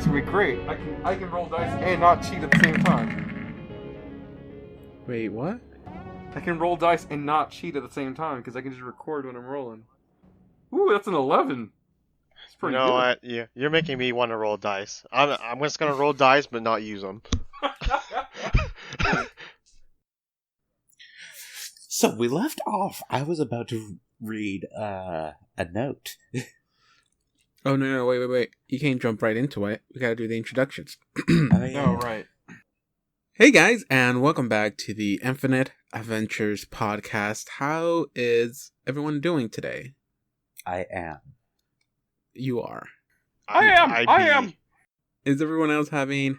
to it, great. I can roll dice and not cheat at the same time. Wait, what? I can roll dice and not cheat at the same time because I can just record when I'm rolling. Ooh, that's an 11. It's pretty good. What? You're making me want to roll dice. I'm just gonna roll dice, but not use them. So we left off. I was about to read a note. Oh, no, wait. You can't jump right into it. We gotta do the introductions. No, right. Hey guys, and welcome back to the Infinite Adventures podcast. How is everyone doing today? I am. You are. I am. Is everyone else having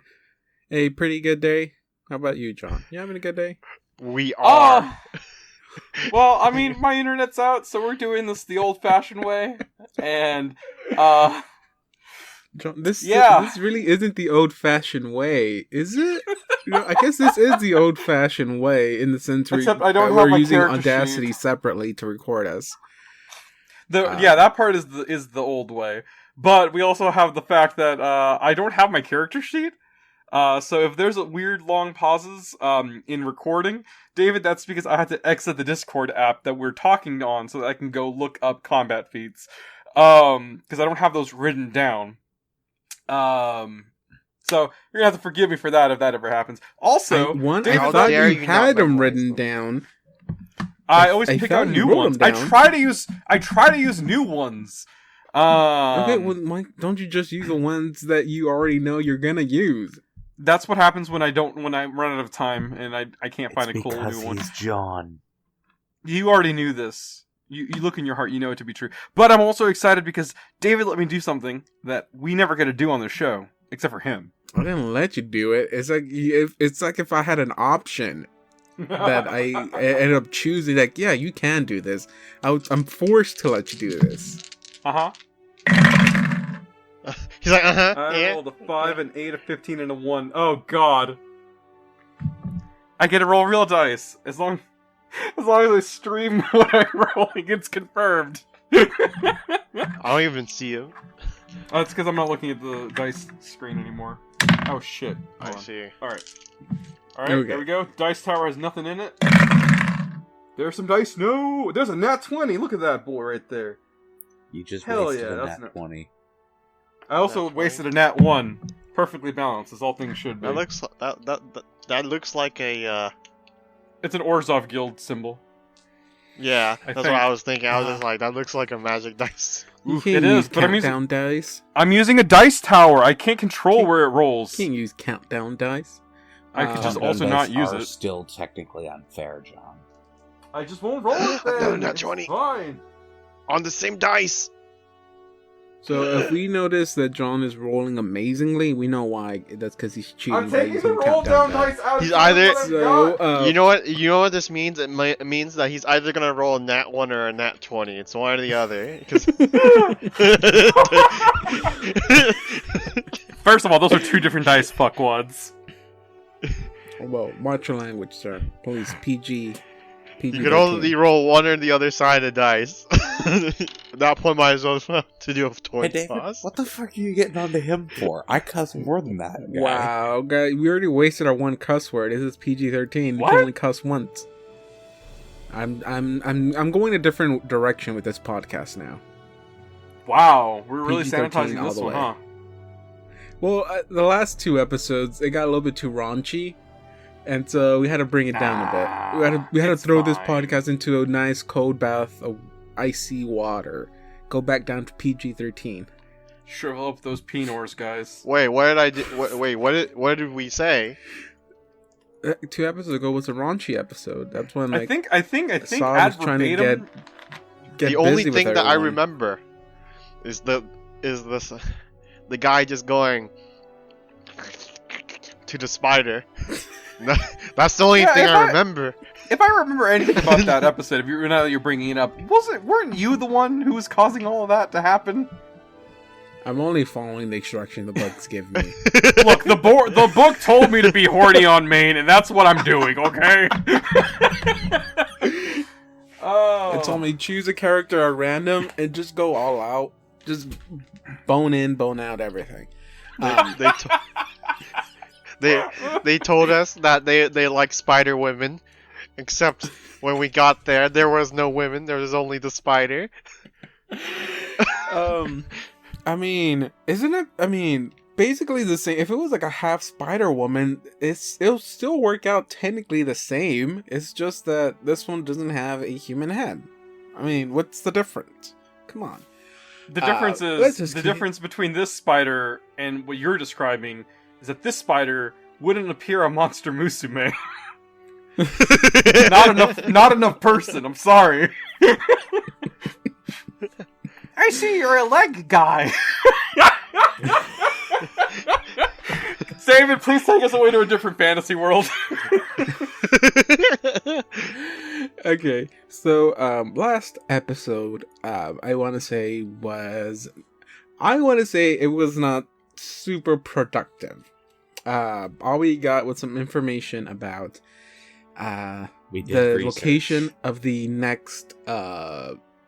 a pretty good day? How about you, John? You having a good day? We are. Well, I mean, my internet's out, so we're doing this the old-fashioned way, and John, this really isn't the old-fashioned way, is it? I guess this is the old-fashioned way in the sense Except I don't have we're my using character Audacity sheet. Separately to record us. That part is the old way. But we also have the fact that I don't have my character sheet. So if there's a weird long pauses in recording, David, that's because I had to exit the Discord app that we're talking on so that I can go look up combat feats. Because I don't have those written down. So you're gonna have to forgive me for that if that ever happens. Also, I thought you had them written down. I always pick out new ones. I try to use new ones. Okay, well, Mike, don't you just use the ones that you already know you're gonna use? That's what happens when I run out of time and I can't find a cool new one. He's John. You already knew this. You look in your heart, you know it to be true. But I'm also excited because David let me do something that we never get to do on the show, except for him. I didn't let you do it. It's like if I had an option that I ended up choosing, like, yeah, you can do this. I'm forced to let you do this. He's like, I rolled a 5, an 8, a 15, and a 1. Oh god. I get to roll real dice. As long as I stream what I'm rolling, it's confirmed. I don't even see him. Oh, it's because I'm not looking at the dice screen anymore. Oh shit. I see. Alright, there we go. Dice tower has nothing in it. There's some dice. No! There's a nat 20! Look at that boy right there. You just Hell wasted yeah, a that's nat 20. I also wasted a nat 1. Perfectly balanced, as all things should be. That looks like a It's an Orzhov Guild symbol. Yeah, I that's think. what I was thinking. I was just like, that looks like a magic dice. You Oof, can't it use is, but countdown dice. I'm using a dice tower. I can't control where it rolls. You can't use countdown dice. I could just Countdown also dice not use are it. Still technically unfair, John. I just won't roll it then. Nat It's 20. Fine. On the same dice! So if we notice that John is rolling amazingly, we know why. That's because he's cheating. I'm by taking using the roll down countdown dice out. He's of either- what I've So, got. You know what this means? It means that he's either gonna roll a nat 1 or a nat 20. It's one or the other. 'Cause- First of all, those are two different dice fuckwads. Well, watch your language, sir. Please, PG. You can only roll one or the other side of dice. At that point, might as well to do a Hey, toy David, toss. what the fuck are you getting onto him for? I cuss more than that guy. Wow, guy, we already wasted our one cuss word. This is PG-13. We What? can only cuss once. I'm going a different direction with this podcast now. Wow, we're really PG-13 sanitizing all this the one, way. huh? Well, the last two episodes, it got a little bit too raunchy, and so we had to bring it down a bit. We had to it's throw this fine. podcast into a nice cold bath of icy water. Go back down to PG-13. Shrivel up those pinors, guys. Wait, what did I do? Wait, what did we say? 2 episodes ago was a raunchy episode. That's when I think Assad ad was trying to verbatim. get The only busy with thing that I everyone. remember is the guy just going to the spider. That's the only Yeah, thing if I I- remember. If I remember anything about that episode, now that you're bringing it up, weren't you the one who was causing all of that to happen? I'm only following the instruction the books give me. Look, the book told me to be horny on main, and that's what I'm doing. Okay. Oh. It told me choose a character at random and just go all out. Just bone in, bone out, everything. They to- they told us that they like spider women, except when we got there was no women. There was only the spider. I mean, isn't it? I mean, basically the same. If it was like a half spider woman, it'll still work out technically the same. It's just that this one doesn't have a human head. I mean, what's the difference? Come on. The difference is the difference between this spider and what you're describing is that this spider wouldn't appear a monster musume. not enough person. I'm sorry. I see you're a leg guy. David, please take us away to a different fantasy world. Okay, so last episode, I want to say it was not super productive. All we got was some information about the location of the next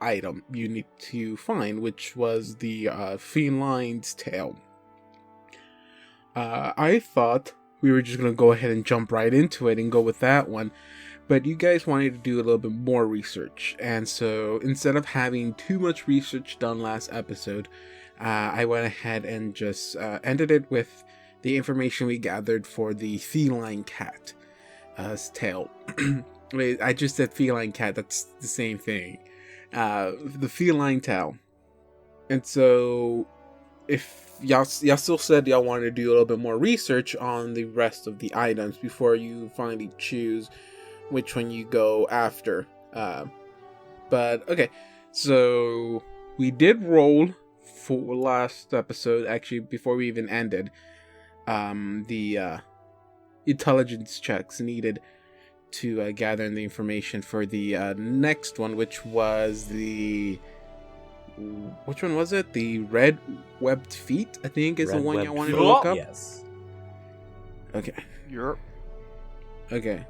item you need to find, which was the feline's tail. I thought we were just gonna go ahead and jump right into it and go with that one, but you guys wanted to do a little bit more research, and so instead of having too much research done last episode, I went ahead and just ended it with the information we gathered for the feline cat tail. Wait, I just said feline cat, that's the same thing. The feline tail. And so, if y'all still said y'all wanted to do a little bit more research on the rest of the items before you finally choose which one you go after. But, okay. So, we did roll for last episode, actually, before we even ended. The intelligence checks needed to gather the information for the next one, which was which one was it? The red webbed feet, I think, is the one you wanted to look up. Yes. Okay. Europe. Okay.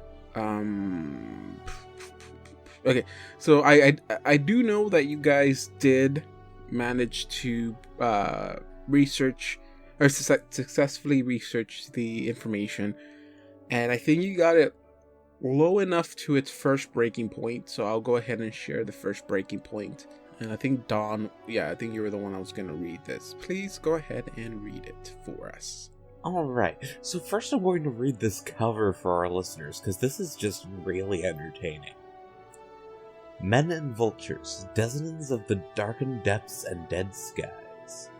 Okay. So I do know that you guys did manage to research or successfully research the information, and I think you got it low enough to its first breaking point. So I'll go ahead and share the first breaking point. And I think Dawn, I think you were the one I was going to read this. Please go ahead and read it for us. Alright, so first I'm going to read this cover for our listeners, because this is just really entertaining. Men and vultures, denizens of the darkened depths and dead skies.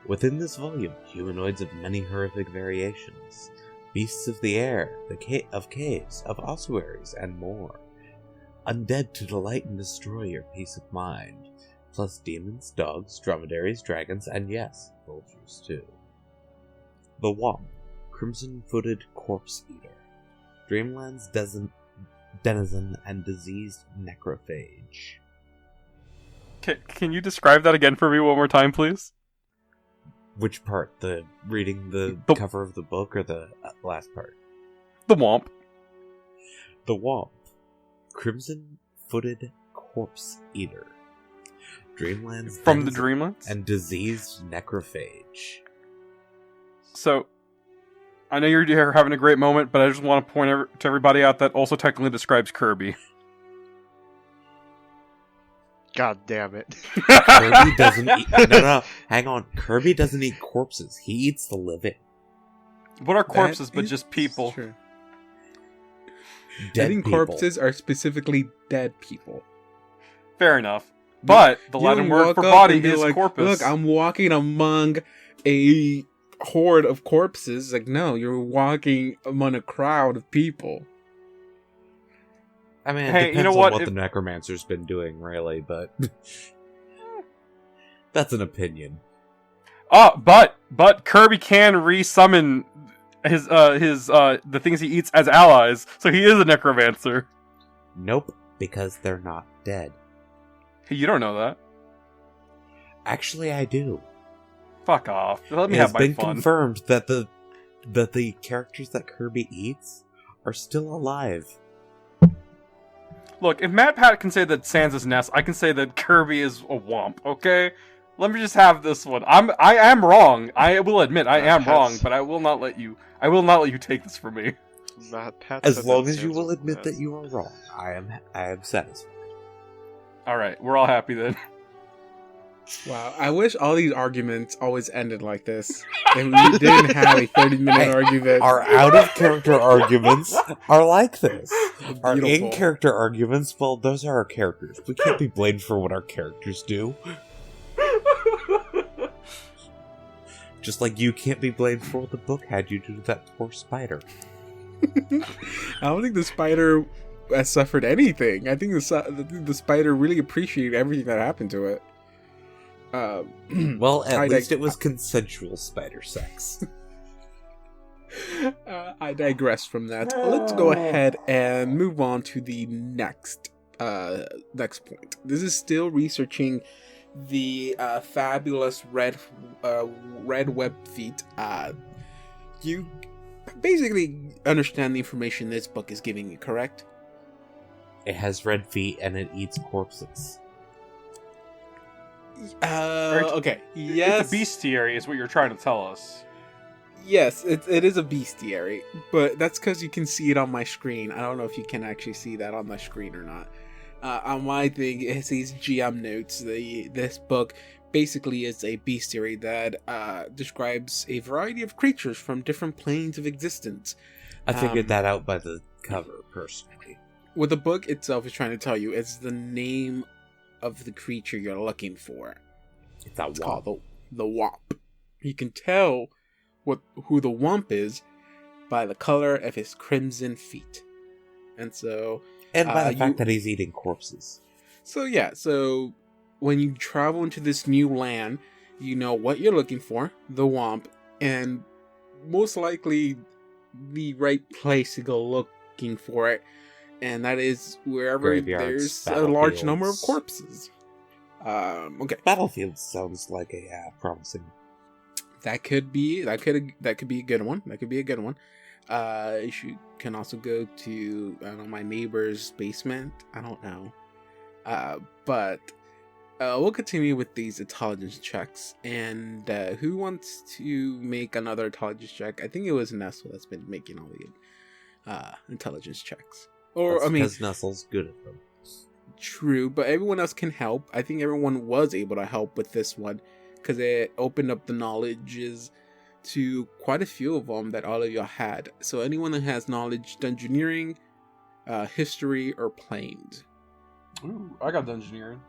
Within this volume, humanoids of many horrific variations. Beasts of the air, of caves, of ossuaries, and more. Undead to delight and destroy your peace of mind. Plus demons, dogs, dromedaries, dragons, and yes, vultures too. The Womp, crimson-footed corpse eater. Dreamland's denizen and diseased necrophage. Can you describe that again for me one more time, please? Which part? The reading the cover of the book, or the last part? The Womp. The Womp, crimson-footed corpse eater. Dreamland's from the Dreamlands and diseased necrophage. So, I know you're here having a great moment, but I just want to point to everybody out that also technically describes Kirby. God damn it. Kirby doesn't eat... No, hang on. Kirby doesn't eat corpses. He eats the living. What are corpses but just people? True. Dead I think people. corpses are specifically dead people. Fair enough. But the Latin word for body is like, corpus. Look, I'm walking among a horde of corpses. Like, no, you're walking among a crowd of people. I mean, it hey, depends you know on what? the necromancer's been doing, really, but that's an opinion. But Kirby can resummon his the things he eats as allies, so he is a necromancer. Nope, because they're not dead. You don't know that. Actually, I do. Fuck off. Let me It has have my been fun. confirmed that the characters that Kirby eats are still alive. Look, if Matt Pat can say that Sans is Ness, I can say that Kirby is a Womp, okay? Let me just have this one. I am wrong. I will admit I am wrong, but I will not let you take this from me. As long as you will admit that you are wrong, I am satisfied. Alright, we're all happy then. Wow, I wish all these arguments always ended like this. And we didn't have a 30-minute argument. Our out-of-character arguments are like this. Our Beautiful. in-character arguments, well, those are our characters. We can't be blamed for what our characters do. Just like you can't be blamed for what the book had you do to that poor spider. I don't think the spider has suffered anything. I think the spider really appreciated everything that happened to it. Well, at least it was consensual spider sex. I digress from that. Let's go ahead and move on to the next point. This is still researching the fabulous red web feet. You basically understand the information this book is giving you, correct? It has red feet and it eats corpses. Okay. Yes. It's a bestiary is what you're trying to tell us. Yes, it is a bestiary, but that's because you can see it on my screen. I don't know if you can actually see that on my screen or not. On my thing, it says GM notes. This book basically is a bestiary that describes a variety of creatures from different planes of existence. I figured that out by the cover, personally. What the book itself is trying to tell you is the name of the creature you're looking for. It's called the Womp. You can tell who the Womp is by the color of his crimson feet. And by the fact that he's eating corpses. So when you travel into this new land, you know what you're looking for, the Womp, and most likely the right place to go looking for it. And that is wherever Graveyards, there's a large number of corpses. Okay. Battlefield sounds like a promising. That could be a good one. You can also go to my neighbor's basement. I don't know. But we'll continue with these intelligence checks. And who wants to make another intelligence check? I think it was Nestle that's been making all the intelligence checks. Because Nestle's good at them. True, but everyone else can help. I think everyone was able to help with this one because it opened up the knowledges to quite a few of them that all of y'all had. So anyone that has knowledge, dungeoneering, history, or planes. Ooh, I got dungeoneering.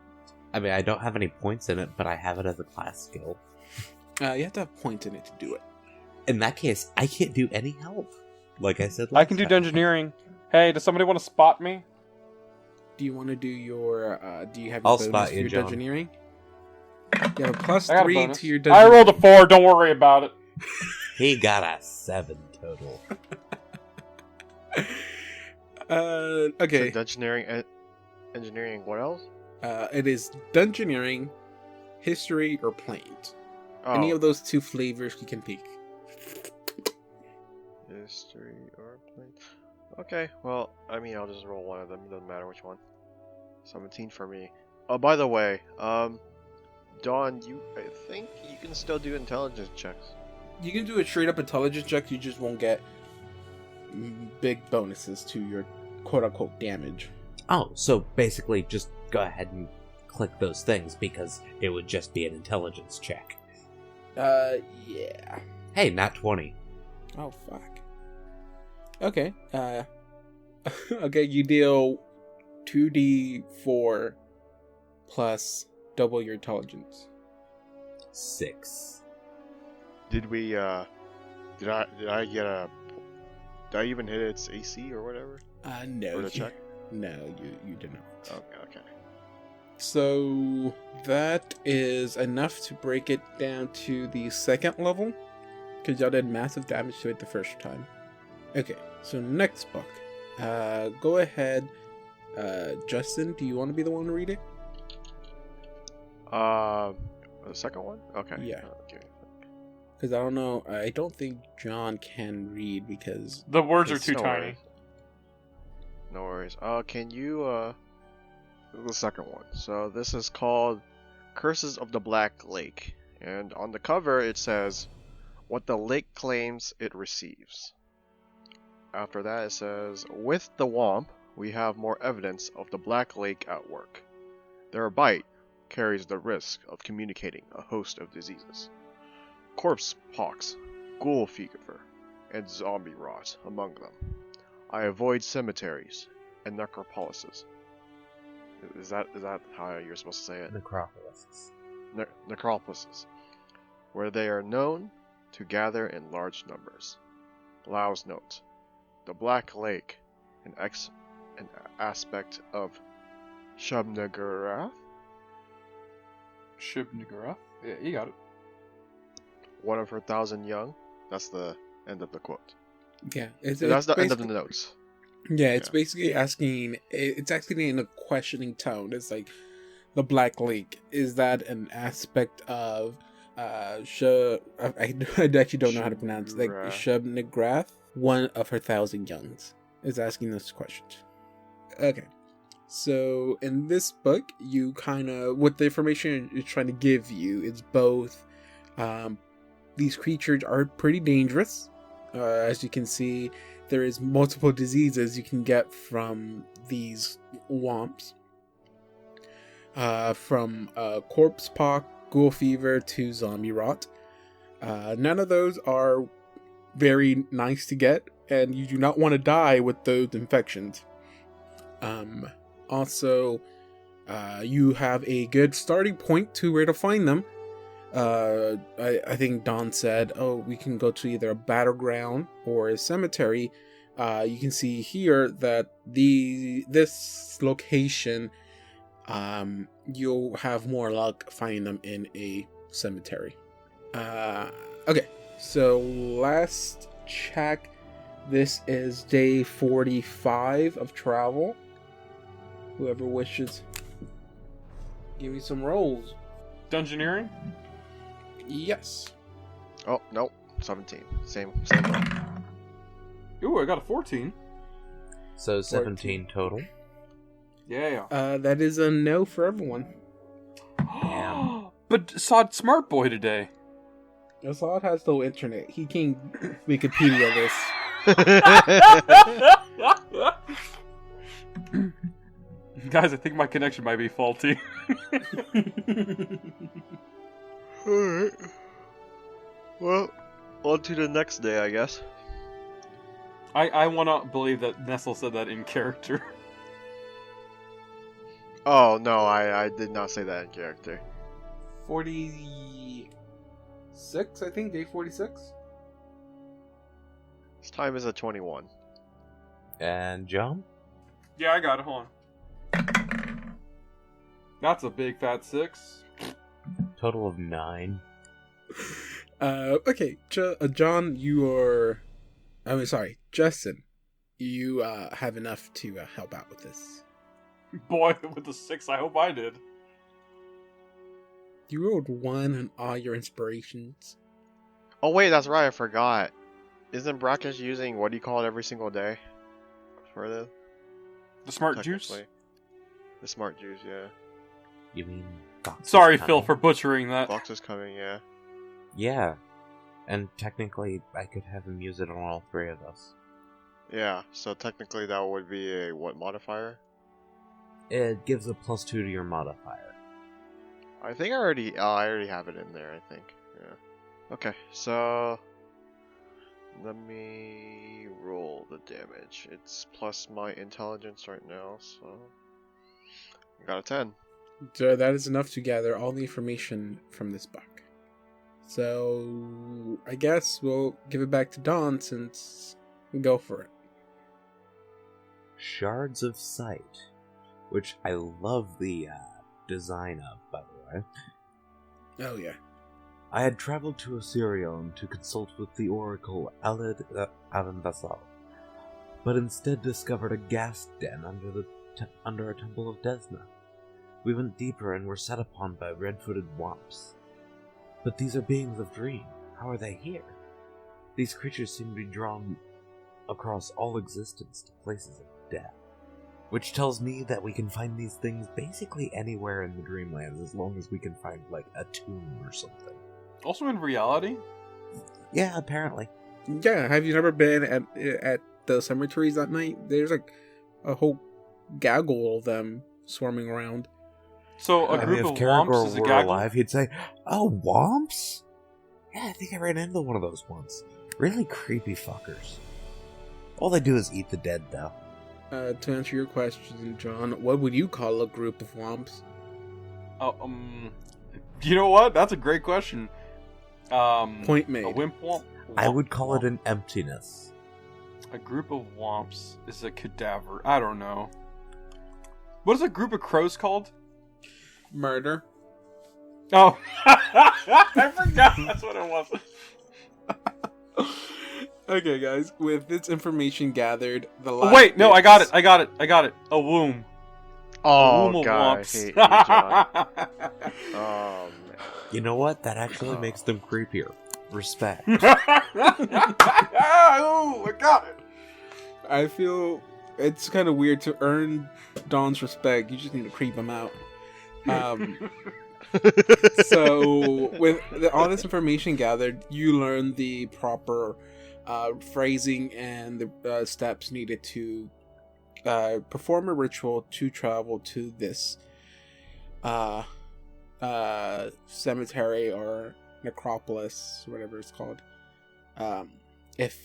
I mean, I don't have any points in it, but I have it as a class skill. You have to have points in it to do it. In that case, I can't do any help. Like I said, I can do dungeoneering. Hey, does somebody want to spot me? Do you want to do your? Do you have? I'll bonus spot for you, your John. dungeoneering? You have a plus I got a 3 bonus. to your dungeoneering. I rolled a 4. Don't worry about it. He got a 7 total. Okay. So engineering. What else? It is dungeoneering, history, or planes. Oh, Any of those 2 flavors you can pick. history or plane. Okay, well, I mean, I'll just roll one of them. It doesn't matter which one. 17 for me. Oh, by the way, Dawn, I think you can still do intelligence checks. You can do a straight up intelligence check. You just won't get big bonuses to your quote unquote damage. Oh, so basically just go ahead and click those things because it would just be an intelligence check. Yeah. Hey, nat 20. Oh, fuck. Okay. Okay, you deal 2d4 plus double your intelligence. 6. Did we, did I get a, did I even hit its AC or whatever? No. For the check? No, you did not. Okay. So that is enough to break it down to the second level, because y'all did massive damage to it the first time. Okay, so next book. Go ahead. Justin, do you want to be the one to read it? The second one? Okay. Yeah. Okay. Because I don't know. I don't think John can read because The words are too No tiny. worries. No worries. Can you, the second one. So this is called Curses of the Black Lake. And on the cover it says, what the lake claims it receives. After that it says, with the Womp, we have more evidence of the Black Lake at work. Their bite carries the risk of communicating a host of diseases. Corpse pox, ghoul fever, and zombie rot among them. I avoid cemeteries and necropolises. Is that how you're supposed to say it? Necropolises. Necropolises, where they are known to gather in large numbers. Lau's note: the Black Lake, an aspect of Shub-Niggurath. Shub-Niggurath? Yeah, you got it. One of her 1,000 young. That's the end of the quote. Yeah, That's the end of the notes. Yeah, it's basically asking. It's actually in a questioning tone. It's like the Black Lake. Is that an aspect of I actually don't know how to pronounce it. Like Shub-Niggurath, one of her 1,000 youngs, is asking this question. Okay, so in this book, you kind of what the information it's trying to give you is both. These creatures are pretty dangerous. As you can see, there is multiple diseases you can get from these womps. From corpse pox, ghoul fever to zombie rot. None of those are very nice to get, and you do not want to die with those infections. Also, you have a good starting point to where to find them. I think Don said, we can go to either a battleground or a cemetery. You can see here that this location, you'll have more luck finding them in a cemetery. Okay, so last check, this is day 45 of travel. Whoever wishes, give me some rolls. Dungeoneering? Yes. Oh, nope. 17. Same roll. Ooh, I got a 14. So 17 total. Yeah. That is a no for everyone. But Assad smart boy today. Assad has no internet. He can Wikipedia this. Guys, I think my connection might be faulty. Alright. Well, on to the next day, I guess. I want to believe that Nestle said that in character. Oh, no, I did not say that in character. 46, I think, day 46. This time is a 21. And John? Yeah, I got it. Hold on. That's a big fat 6. Total of 9. Okay, John, Justin, you have enough to help out with this. Boy, with the 6, I hope I did. You rolled 1 on all your inspirations. Oh, wait, that's right, I forgot. Isn't Brackish using what do you call it every single day? For this? The smart juice? The smart juice, yeah. You mean Fox Sorry, is Phil, coming? for butchering that. Fox is coming, yeah. Yeah. And technically, I could have him use it on all 3 of us. Yeah, so technically that would be a what modifier? It gives a +2 to your modifier. I think I already have it in there, I think. Yeah. Okay, so let me roll the damage. It's plus my intelligence right now, so I got a 10. So that is enough to gather all the information from this book. So I guess we'll give it back to Dawn since we go for it. Shards of Sight, which I love the design of, by the way. Oh yeah. I had traveled to Osirion to consult with the oracle Aled Avanvasal, but instead discovered a gas den under a temple of Desna. We went deeper and were set upon by red-footed womps. But these are beings of dream. How are they here? These creatures seem to be drawn across all existence to places of death. Which tells me that we can find these things basically anywhere in the Dreamlands as long as we can find, like, a tomb or something. Also in reality? Yeah, apparently. Yeah, have you never been at the cemeteries at night? There's like a whole gaggle of them swarming around. So a I group mean, of if Karagor womps is a were gaggle? alive, he'd say, "Oh, womps? Yeah, I think I ran into one of those once. Really creepy fuckers. All they do is eat the dead, though." To answer your question, John, what would you call a group of womps? You know what? That's a great question. Point made. A wimp womp? I would call it womp. an emptiness. A group of womps is a cadaver. I don't know. What is a group of crows called? Murder. Oh, I forgot. That's what it was. Okay, guys. With this information gathered, the Oh, last wait, no, I got bits- it. I got it. A womb. A womb Oh of god, I womps. hate you, John. Oh man. You know what? That actually makes them creepier. Respect. Ooh, I got it. I feel it's kind of weird to earn Don's respect. You just need to creep him out. So, with all this information gathered, you learn the proper phrasing and the steps needed to perform a ritual to travel to this cemetery or necropolis, whatever it's called. If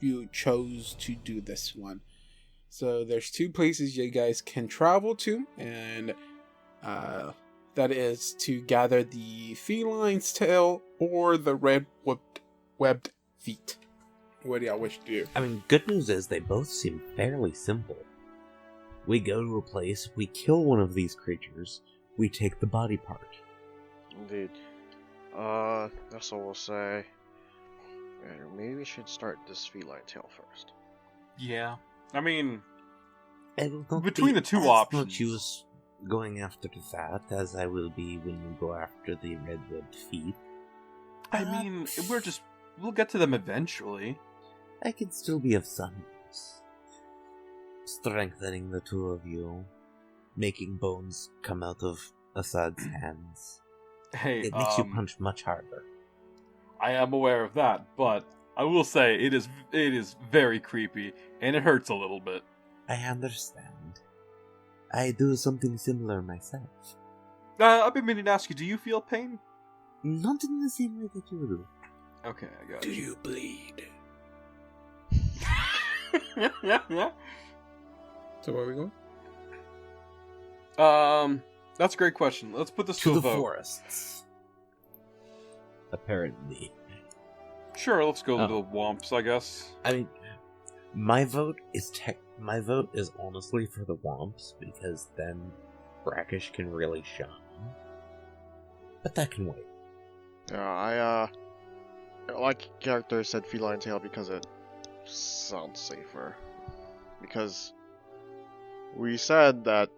you chose to do this one. So there's two places you guys can travel to, and that is to gather the feline's tail or the red webbed feet. What do y'all wish to do? I mean, good news is they both seem fairly simple. We go to a place, we kill one of these creatures, we take the body part. Indeed. That's what we'll say. Maybe we should start this feline tail first. Yeah. I mean, I will not Between be the two as options. much use going after that as I will be when we go after the red-webbed feet. I mean, we'll get to them eventually. I can still be of some use. Strengthening the two of you, making bones come out of Assad's hands. Hey, It makes you punch much harder. I am aware of that, but I will say it is very creepy and it hurts a little bit. I understand. I do something similar myself. I've been meaning to ask you, do you feel pain? Not in the same way that you do. Okay, I got Do you. you bleed? Yeah. So where are we going? That's a great question. Let's put this to To a the vote. forests. Apparently. Sure, let's go Oh. to the Womps, I guess. I mean, my vote is honestly for the Womps, because then Brackish can really shine. But that can wait. Yeah, my character said feline tail because it sounds safer. Because we said that,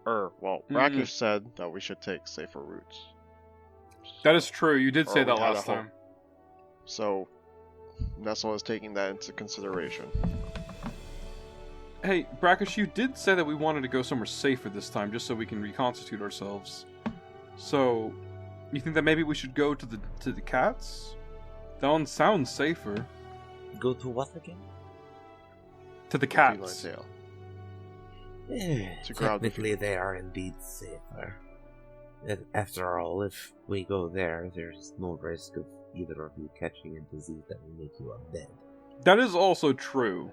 Brackish said that we should take safer routes. That is true, you did say Or that we had last a whole- time. So, Nestle is taking that into consideration. Hey, Brackish, you did say that we wanted to go somewhere safer this time, just so we can reconstitute ourselves. So, you think that maybe we should go to the cats? That one sounds safer. Go to what again? To the Feline cats. tail. Eh, grab the technically, they are indeed safer. After all, if we go there, there's no risk of either of you catching a disease that will make you undead. That is also true.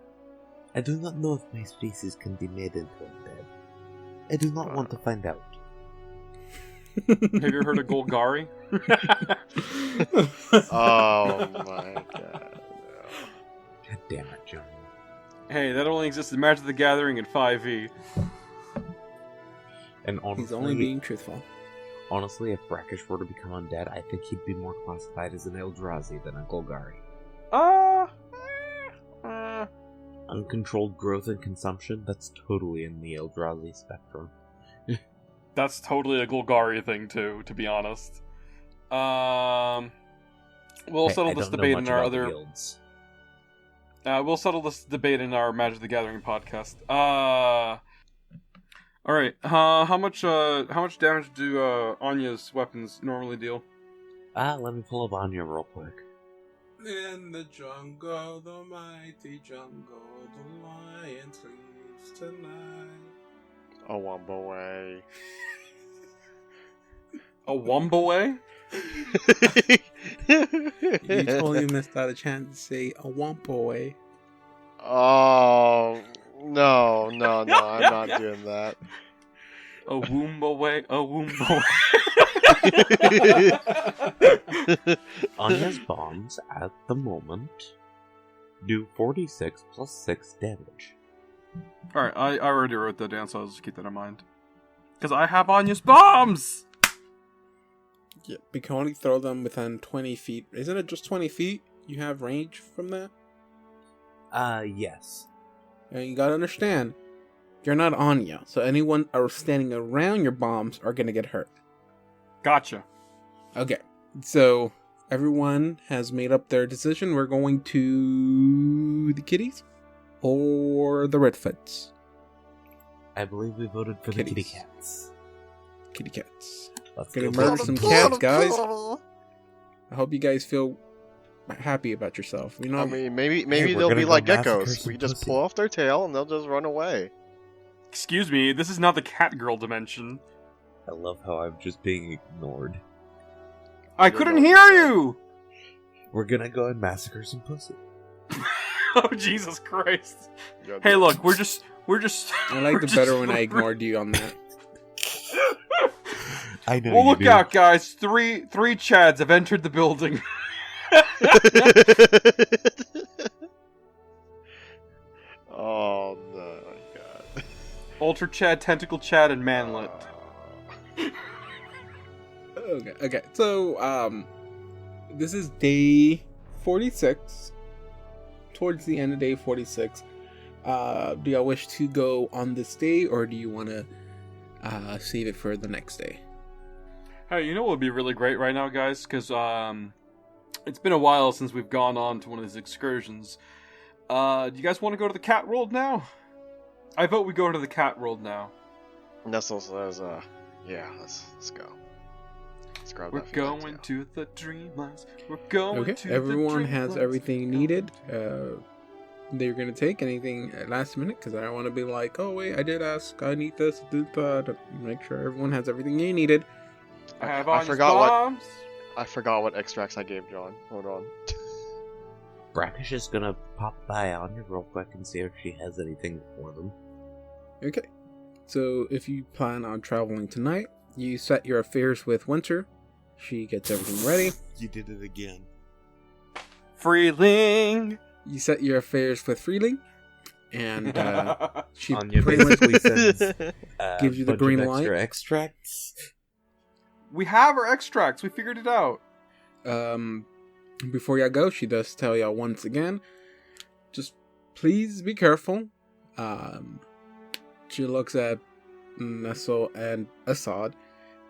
I do not know if my species can be made into undead. I do not want to find out. Have you ever heard of Golgari? Oh my god. God damn it, John. Hey, that only exists in Magic the Gathering and 5e. And honestly, He's only being truthful. honestly, if Brackish were to become undead, I think he'd be more classified as an Eldrazi than a Golgari. Uncontrolled growth and consumption, that's totally in the Eldrazi spectrum. That's totally a Golgari thing too, to be honest. We'll Hey, settle I this don't know debate much in our about the other. guilds. We'll settle this debate in our Magic the Gathering podcast. All right. How much damage do Anya's weapons normally deal? Let me pull up Anya real quick. In the jungle, the mighty jungle, the lion sleeps tonight. A wombo way. A Wombaway? You totally missed out a chance to say a Wampaway. Oh no, I'm not doing that. A Woombaway? A Woombaway? Anya's bombs at the moment do 46 plus 6 damage. Alright, I already wrote that down, so I'll just keep that in mind. Because I have Anya's bombs! Yeah, we can only throw them within 20 feet. Isn't it just 20 feet? You have range from that? Yes. And you gotta understand, you're not Anya, so anyone standing around your bombs are gonna get hurt. Gotcha. Okay, so everyone has made up their decision. We're going to the kitties or the redfoots? I believe we voted for the kitty cats. Kitty cats. Let's Gonna go. murder some cats, guys. I hope you guys feel happy about yourself. You know, I mean, maybe we're they'll gonna be go like massacre geckos. some We just pussy. pull off their tail and they'll just run away. Excuse me, this is not the cat girl dimension. I love how I'm just being ignored. I You're couldn't not- hear you! We're gonna go and massacre some pussy. Oh, Jesus Christ. Yeah, Hey, look, we're just... I liked it better when I ignored you on that. I know. Well, you look do. out, guys. Three Chads have entered the building. Oh no, God. Ultra Chad, Tentacle Chad, and Manlet. Okay. So, this is day 46. Towards the end of day 46. Do y'all wish to go on this day, or do you want to save it for the next day? Hey, you know what would be really great right now, guys? Because it's been a while since we've gone on to one of these excursions. Do you guys want to go to the cat world now? I vote we go to the cat world now. Nestle says, yeah, let's go. Let's grab We're that going female tail. to the Dreamlands. We're going Okay, to everyone the has Dreamlands. everything needed. They're gonna take anything at last minute because I don't want to be like, oh wait, I did ask, I need this, did that. Make sure everyone has everything they needed. I have I on forgot bombs. I forgot what extracts I gave John. Hold on. Brackish is gonna pop by Anya real quick and see if she has anything for them. Okay, so if you plan on traveling tonight, you set your affairs with Winter. She gets everything ready. You did it again. Freeling. You set your affairs with Freeling, and she Anya pretty much basically sends gives you the bunch green of light. extra extracts. We have our extracts. We figured it out. Before y'all go, she does tell y'all once again, just please be careful. She looks at Nestle and Assad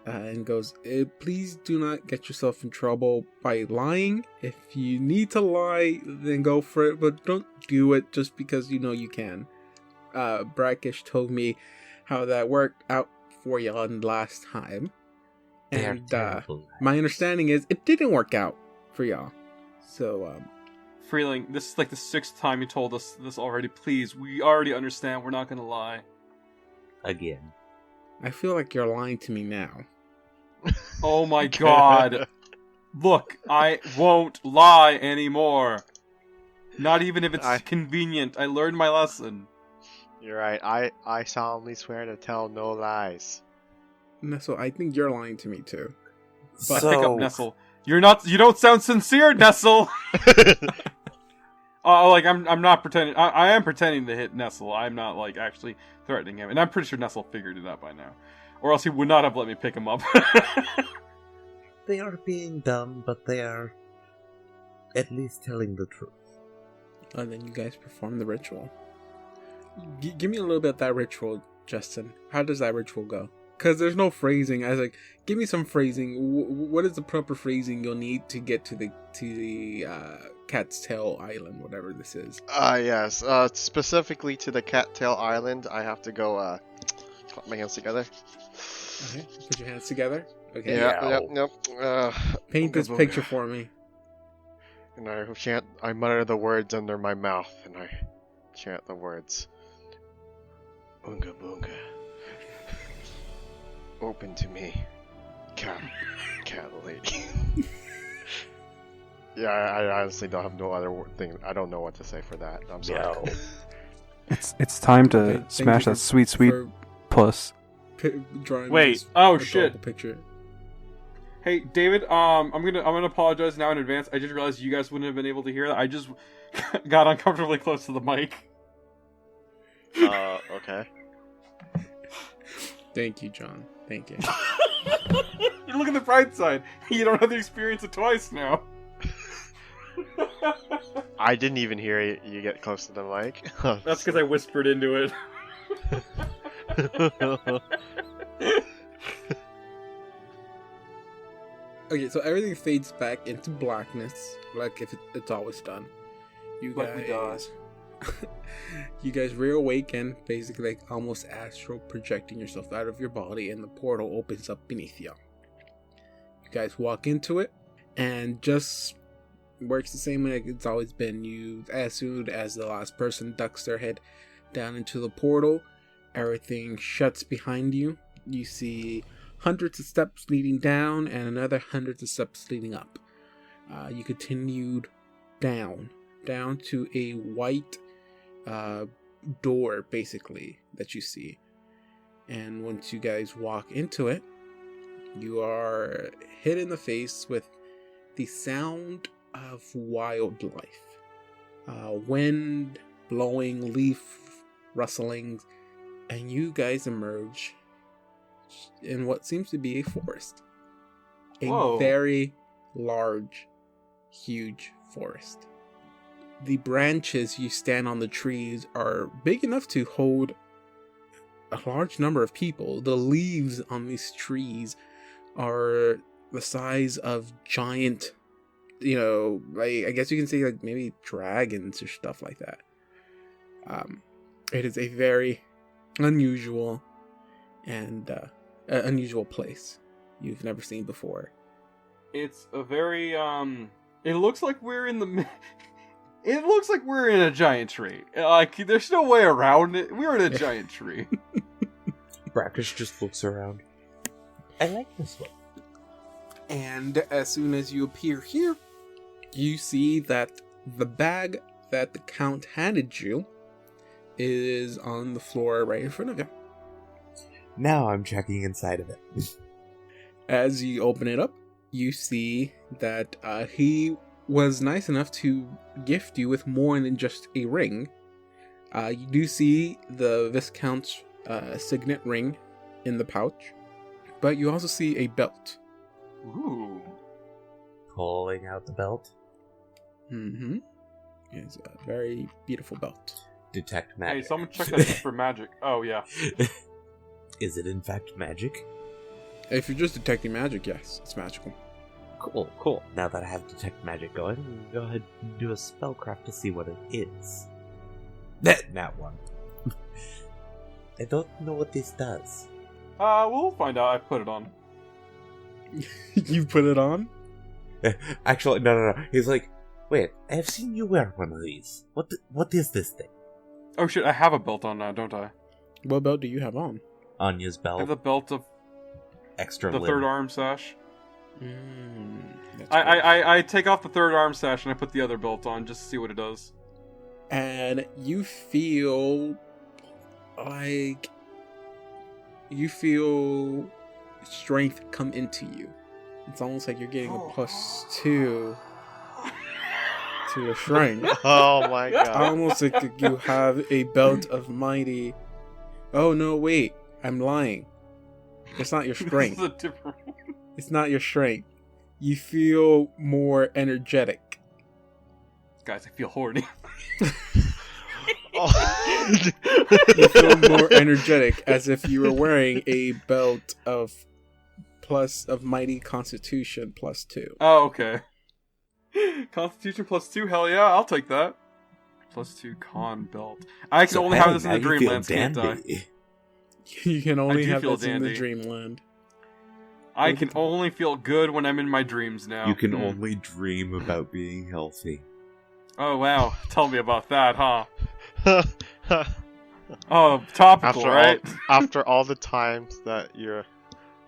and goes, please do not get yourself in trouble by lying. If you need to lie, then go for it, but don't do it just because you know you can. Brackish told me how that worked out for y'all last time. They are And terrible. my understanding is it didn't work out for y'all. So, Freeling, this is like the 6th time you told us this already. Please, we already understand. We're not gonna lie. Again. I feel like you're lying to me now. Oh my god. Look, I won't lie anymore. Not even if it's convenient. I learned my lesson. You're right. I solemnly swear to tell no lies. Nestle, I think you're lying to me too. But pick up Nestle. You don't sound sincere, Nestle. Like I'm not pretending. I am pretending to hit Nestle. I'm not like actually threatening him, and I'm pretty sure Nestle figured it out by now, or else he would not have let me pick him up. They are being dumb, but they are at least telling the truth. And then you guys perform the ritual. Give me a little bit of that ritual, Justin. How does that ritual go? Because there's no phrasing. I was like, give me some phrasing. What is the proper phrasing you'll need to get to the Cat's Tail Island, whatever this is. Yes. Specifically to the Cattail Island, I have to go, clap my hands together. Okay, put your hands together. Okay. Yep. Paint this picture for me. And I mutter the words under my mouth, and I chant the words. Oonga boonga. Open to me, cat lady. Yeah, I honestly don't have no other thing. I don't know what to say for that. I'm sorry. No. It's time to Okay, thank smash you that sweet for puss. Drawing Wait, this oh, adorable shit. Picture. Hey, David, I'm gonna apologize now in advance. I just realized you guys wouldn't have been able to hear that. I just got uncomfortably close to the mic. Okay. Thank you, John. Thank you. You look at the bright side. You don't have to experience it twice now. I didn't even hear you get close to the mic. That's because I whispered into it. Okay, so everything fades back into blackness, like if it's always done. You Like we guys, you guys reawaken, basically like almost astral projecting yourself out of your body, and the portal opens up beneath you. You guys walk into it, and just works the same way like it's always been. You, as soon as the last person ducks their head down into the portal, everything shuts behind you. You see hundreds of steps leading down and another hundreds of steps leading up. You continued down to a white door, basically, that you see. And once you guys walk into it, you are hit in the face with the sound of wildlife. Wind blowing, leaf rustlings, and you guys emerge in what seems to be a forest. Whoa. A very large, huge forest. The branches you stand on the trees are big enough to hold a large number of people. The leaves on these trees are the size of giant, like, I guess you can say like maybe dragons or stuff like that. It is a very unusual and unusual place you've never seen before. It's a very it looks like we're in the it looks like we're in a giant tree. Like, there's no way around it. We're in a giant tree. Brackish just looks around. I like this one. And as soon as you appear here, you see that the bag that the Count handed you is on the floor right in front of you. Now I'm checking inside of it. As you open it up, you see that he was nice enough to gift you with more than just a ring. You do see the Viscount's signet ring in the pouch, but you also see a belt. Ooh. Pulling out the belt. Mm-hmm. It's a very beautiful belt. Detect Hey, magic. someone check that for magic. Oh, yeah. Is it in fact magic? If you're just detecting magic, yes, it's magical. Cool. Now that I have detect magic going, we'll go ahead and do a spellcraft to see what it is. That one. I don't know what this does. We'll find out. I put it on. You put it on? Actually, no. He's like, wait, I have seen you wear one of these. What is this thing? Oh shit, I have a belt on now, don't I? What belt do you have on? Anya's I belt. have the belt of Extra the limb. third arm sash. That's cool. I take off the third arm sash and I put the other belt on just to see what it does. And you feel like strength come into you. It's almost like you're getting a +2 to your strength. Oh my god. Almost like you have a belt of mighty. Oh no, wait, I'm lying. It's not your strength. This is a different. It's not your strength. You feel more energetic. Guys, I feel horny. Oh. You feel more energetic, as if you were wearing a belt of mighty constitution +2. Oh, okay. Constitution +2, hell yeah, I'll take that. +2 con belt. I can So, only hey, have this in now the you feel Dreamlands, can't I? dandy. You can only do have feel this in the dandy. dreamland. I can only feel good when I'm in my dreams now. You can only dream about being healthy. Oh wow, tell me about that, huh? Oh, topical, right? After all the times that your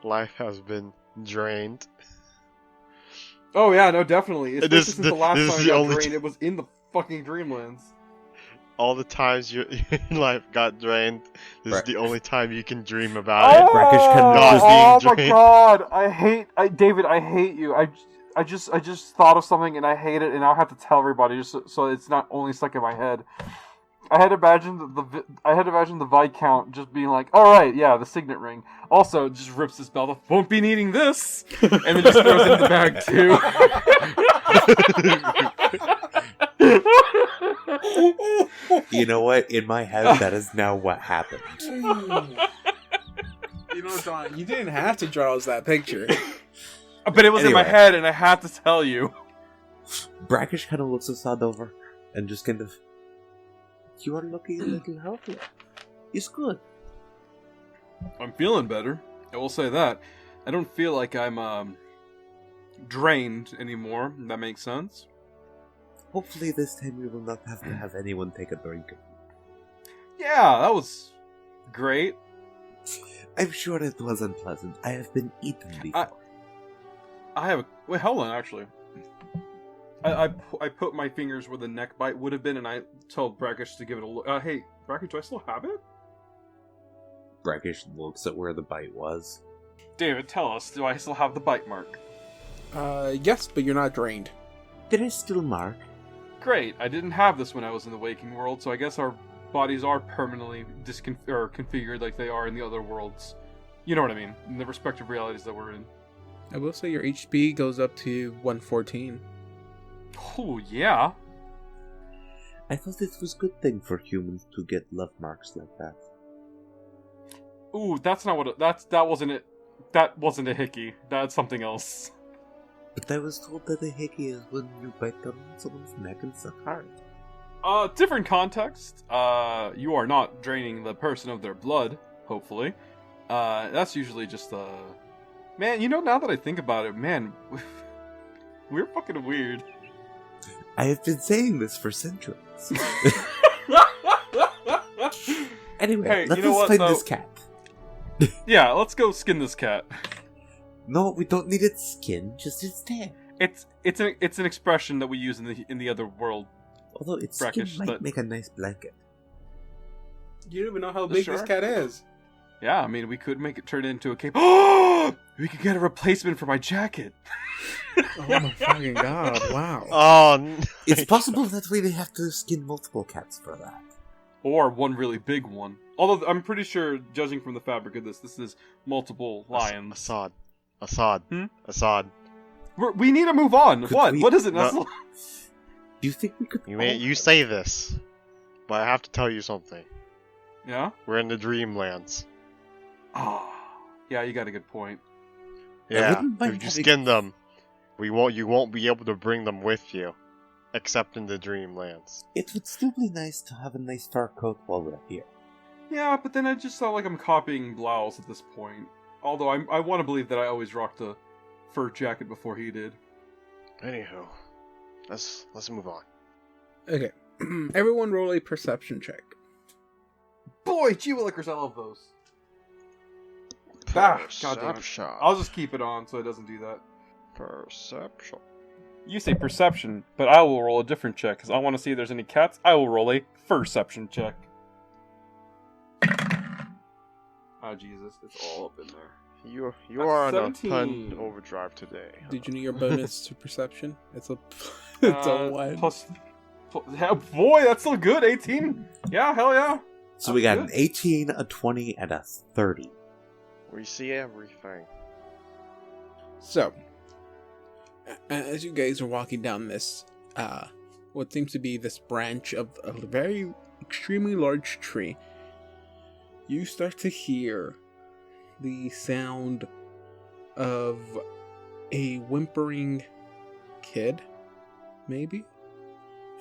life has been drained. Oh yeah, no, definitely. Especially This- since this- the last this is time I the got only drained, it was in the fucking Dreamlands. All the times your life got drained, this is Right. the only time you can dream about it. Brackish can Not just- being oh my drained. god, David, I hate you. I just thought of something and I hate it, and now I have to tell everybody just so it's not only stuck in my head. I had imagined the Viscount just being like, "All right, yeah, the signet ring." Also, just rips his belt off. Won't be needing this, and then just throws it in the bag too. You know what? In my head, that is now what happened. You know, Don, you didn't have to draw us that picture. But it was in my Anyway. head, and I had to tell you. Brackish kind of looks Assad over and just kind of, you are looking a little healthier. It's good. I'm feeling better. I will say that. I don't feel like I'm drained anymore. If that makes sense. Hopefully this time we will not have to have anyone take a drink. Yeah, that was great. I'm sure it was unpleasant. I have been eaten before. I have a wait. Hold on, actually. I put my fingers where the neck bite would have been, and I told Brackish to give it a look. Hey, Brackish, do I still have it? Brackish looks at where the bite was. David, tell us, do I still have the bite mark? Yes, but you're not drained. There is still mark. Great. I didn't have this when I was in the waking world, so I guess our bodies are permanently configured like they are in the other worlds. You know what I mean? In the respective realities that we're in. I will say your HP goes up to 114. Oh yeah. I thought it was a good thing for humans to get love marks like that. Ooh, that's not what that wasn't it. That wasn't a hickey. That's something else. But I was told that a hickey is when you bite down on someone's neck and suck hard. Different context. You are not draining the person of their blood, hopefully. That's usually just man, you know, now that I think about it, man, we're fucking weird. I have been saying this for centuries. Anyway, Hey, let you know us what, find though? this cat. Yeah, let's go skin this cat. No, we don't need its skin, just its tail. It's an expression that we use in the other world. Although its Brackish, skin might but- make a nice blanket. You don't even know how big Sure. this cat is. Yeah, I mean, we could make it turn into a cape. We could get a replacement for my jacket. Oh my fucking god, wow. Oh, It's possible that we may have to skin multiple cats for that. Or one really big one. Although I'm pretty sure, judging from the fabric of this is multiple lions. Assad. Hmm? Assad. We need to move on. Could What? we- What is it, No. Nestle? Do you think we could... You say this, but I have to tell you something. Yeah? We're in the Dreamlands. Oh, yeah, you got a good point. Yeah, wouldn't mind if you having- skin them, you won't be able to bring them with you, except in the Dreamlands. It would still be nice to have a nice fur coat while we're here. Yeah, but then I just felt like I'm copying Blouse at this point. Although I want to believe that I always rocked a fur jacket before he did. Anywho, let's move on. Okay. Everyone roll a perception check. Boy, gee willikers, I love those. Ah, goddamn it. Perception. I'll just keep it on so it doesn't do that. Perception. You say perception, but I will roll a different check because I want to see if there's any cats. I will roll a furception check. Oh Jesus, it's all up in there. You That's are on a 17. ton overdrive today. Did you know your bonus to perception? It's a it's a one. Yeah, boy, that's still good. 18. Yeah, hell yeah. So we got That's an 18, a 20, and a 30. We see everything. So, as you guys are walking down this, what seems to be this branch of a very extremely large tree, you start to hear the sound of a whimpering kid maybe,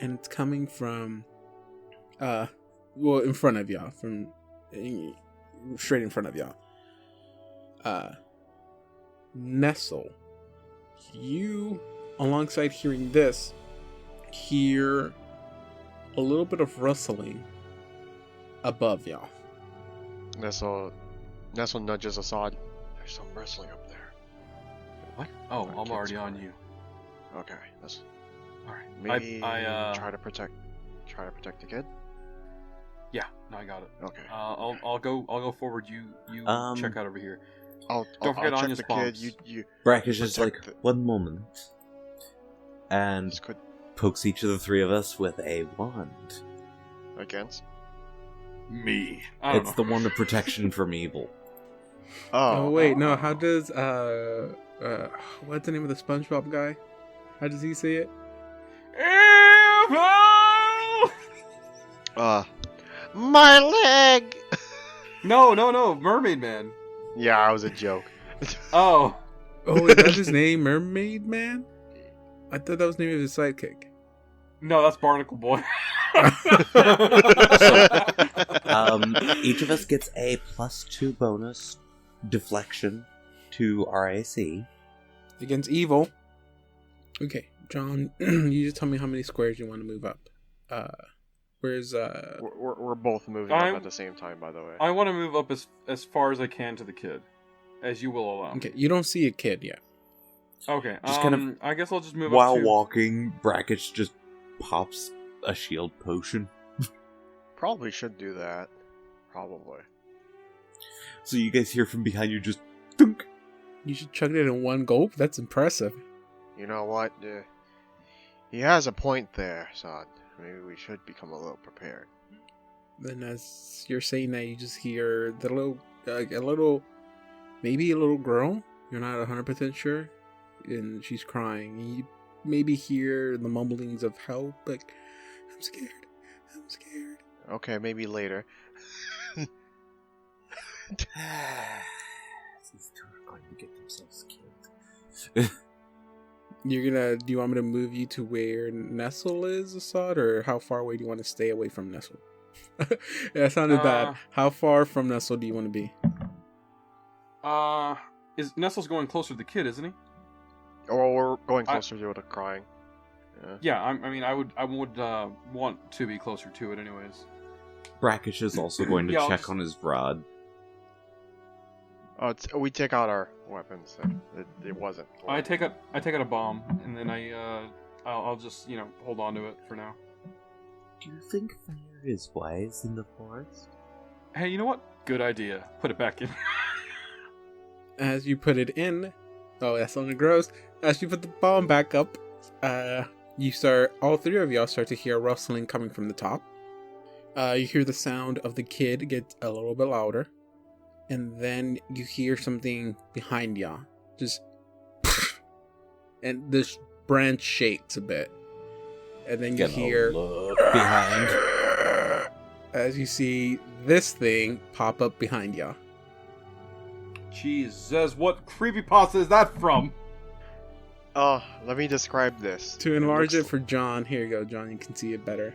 and it's coming from, in front of y'all, straight in front of y'all. Nestle, you, alongside hearing this, hear a little bit of rustling above y'all. Nestle nudges Assad. There's some wrestling up there. What? Oh, I'm already on you. Okay, that's All right. maybe I try to protect the kid. Yeah, no, I got it. Okay. I'll go forward. You check out over here. Don't forget I'll check Anya's the bombs. kid. You Brackish is like, protect 1 moment. And this could pokes each of the three of us with a wand. against. Me. I don't It's know. the wand of protection from evil. Oh wait, no. How does what's the name of the SpongeBob guy? How does he say it? My leg. No, Mermaid Man. Yeah, it was a joke. Oh. Oh, is that his name, Mermaid Man? I thought that was the name of his sidekick. No, that's Barnacle Boy. Each of us gets a +2 bonus deflection to RAC. Against evil. Okay, John, you just tell me how many squares you want to move up. Where's We're both moving up at the same time, by the way. I want to move up as far as I can to the kid, as you will allow. Okay, you don't see a kid yet. Okay. Just kind of I guess I'll just move While up to... walking, Brackish just pops a shield potion. Probably should do that. Probably. So you guys hear from behind you just thunk. You should chug it in one gulp. That's impressive. You know what? He has a point there, son. Maybe we should become a little prepared. Then, as you're saying that, you just hear maybe a little girl. You're not 100% sure, and she's crying. You maybe hear the mumblings of help, like, I'm scared. Okay, maybe later. These two are going to get themselves killed. Do you want me to move you to where Nestle is, Assad, or how far away do you want to stay away from Nestle? That sounded bad. How far from Nestle do you want to be? Is Nestle's going closer to the kid, isn't he? Or we're going closer to it, crying. Yeah, I would want to be closer to it anyways. Brackish is also going to check on his rod. We take out our weapons. It wasn't. I take out a bomb, and then I'll just hold on to it for now. Do you think fire is wise in the forest? Hey, you know what? Good idea. Put it back in. As you put it in, oh, that sounded gross. As you put the bomb back up, all three of y'all start to hear rustling coming from the top. You hear the sound of the kid get a little bit louder. And then you hear something behind y'all. Just... and this branch shakes a bit. And then you hear... look behind. As you see this thing pop up behind y'all. Jesus, what creepypasta is that from? Let me describe this. To enlarge it for John, here you go, John, you can see it better.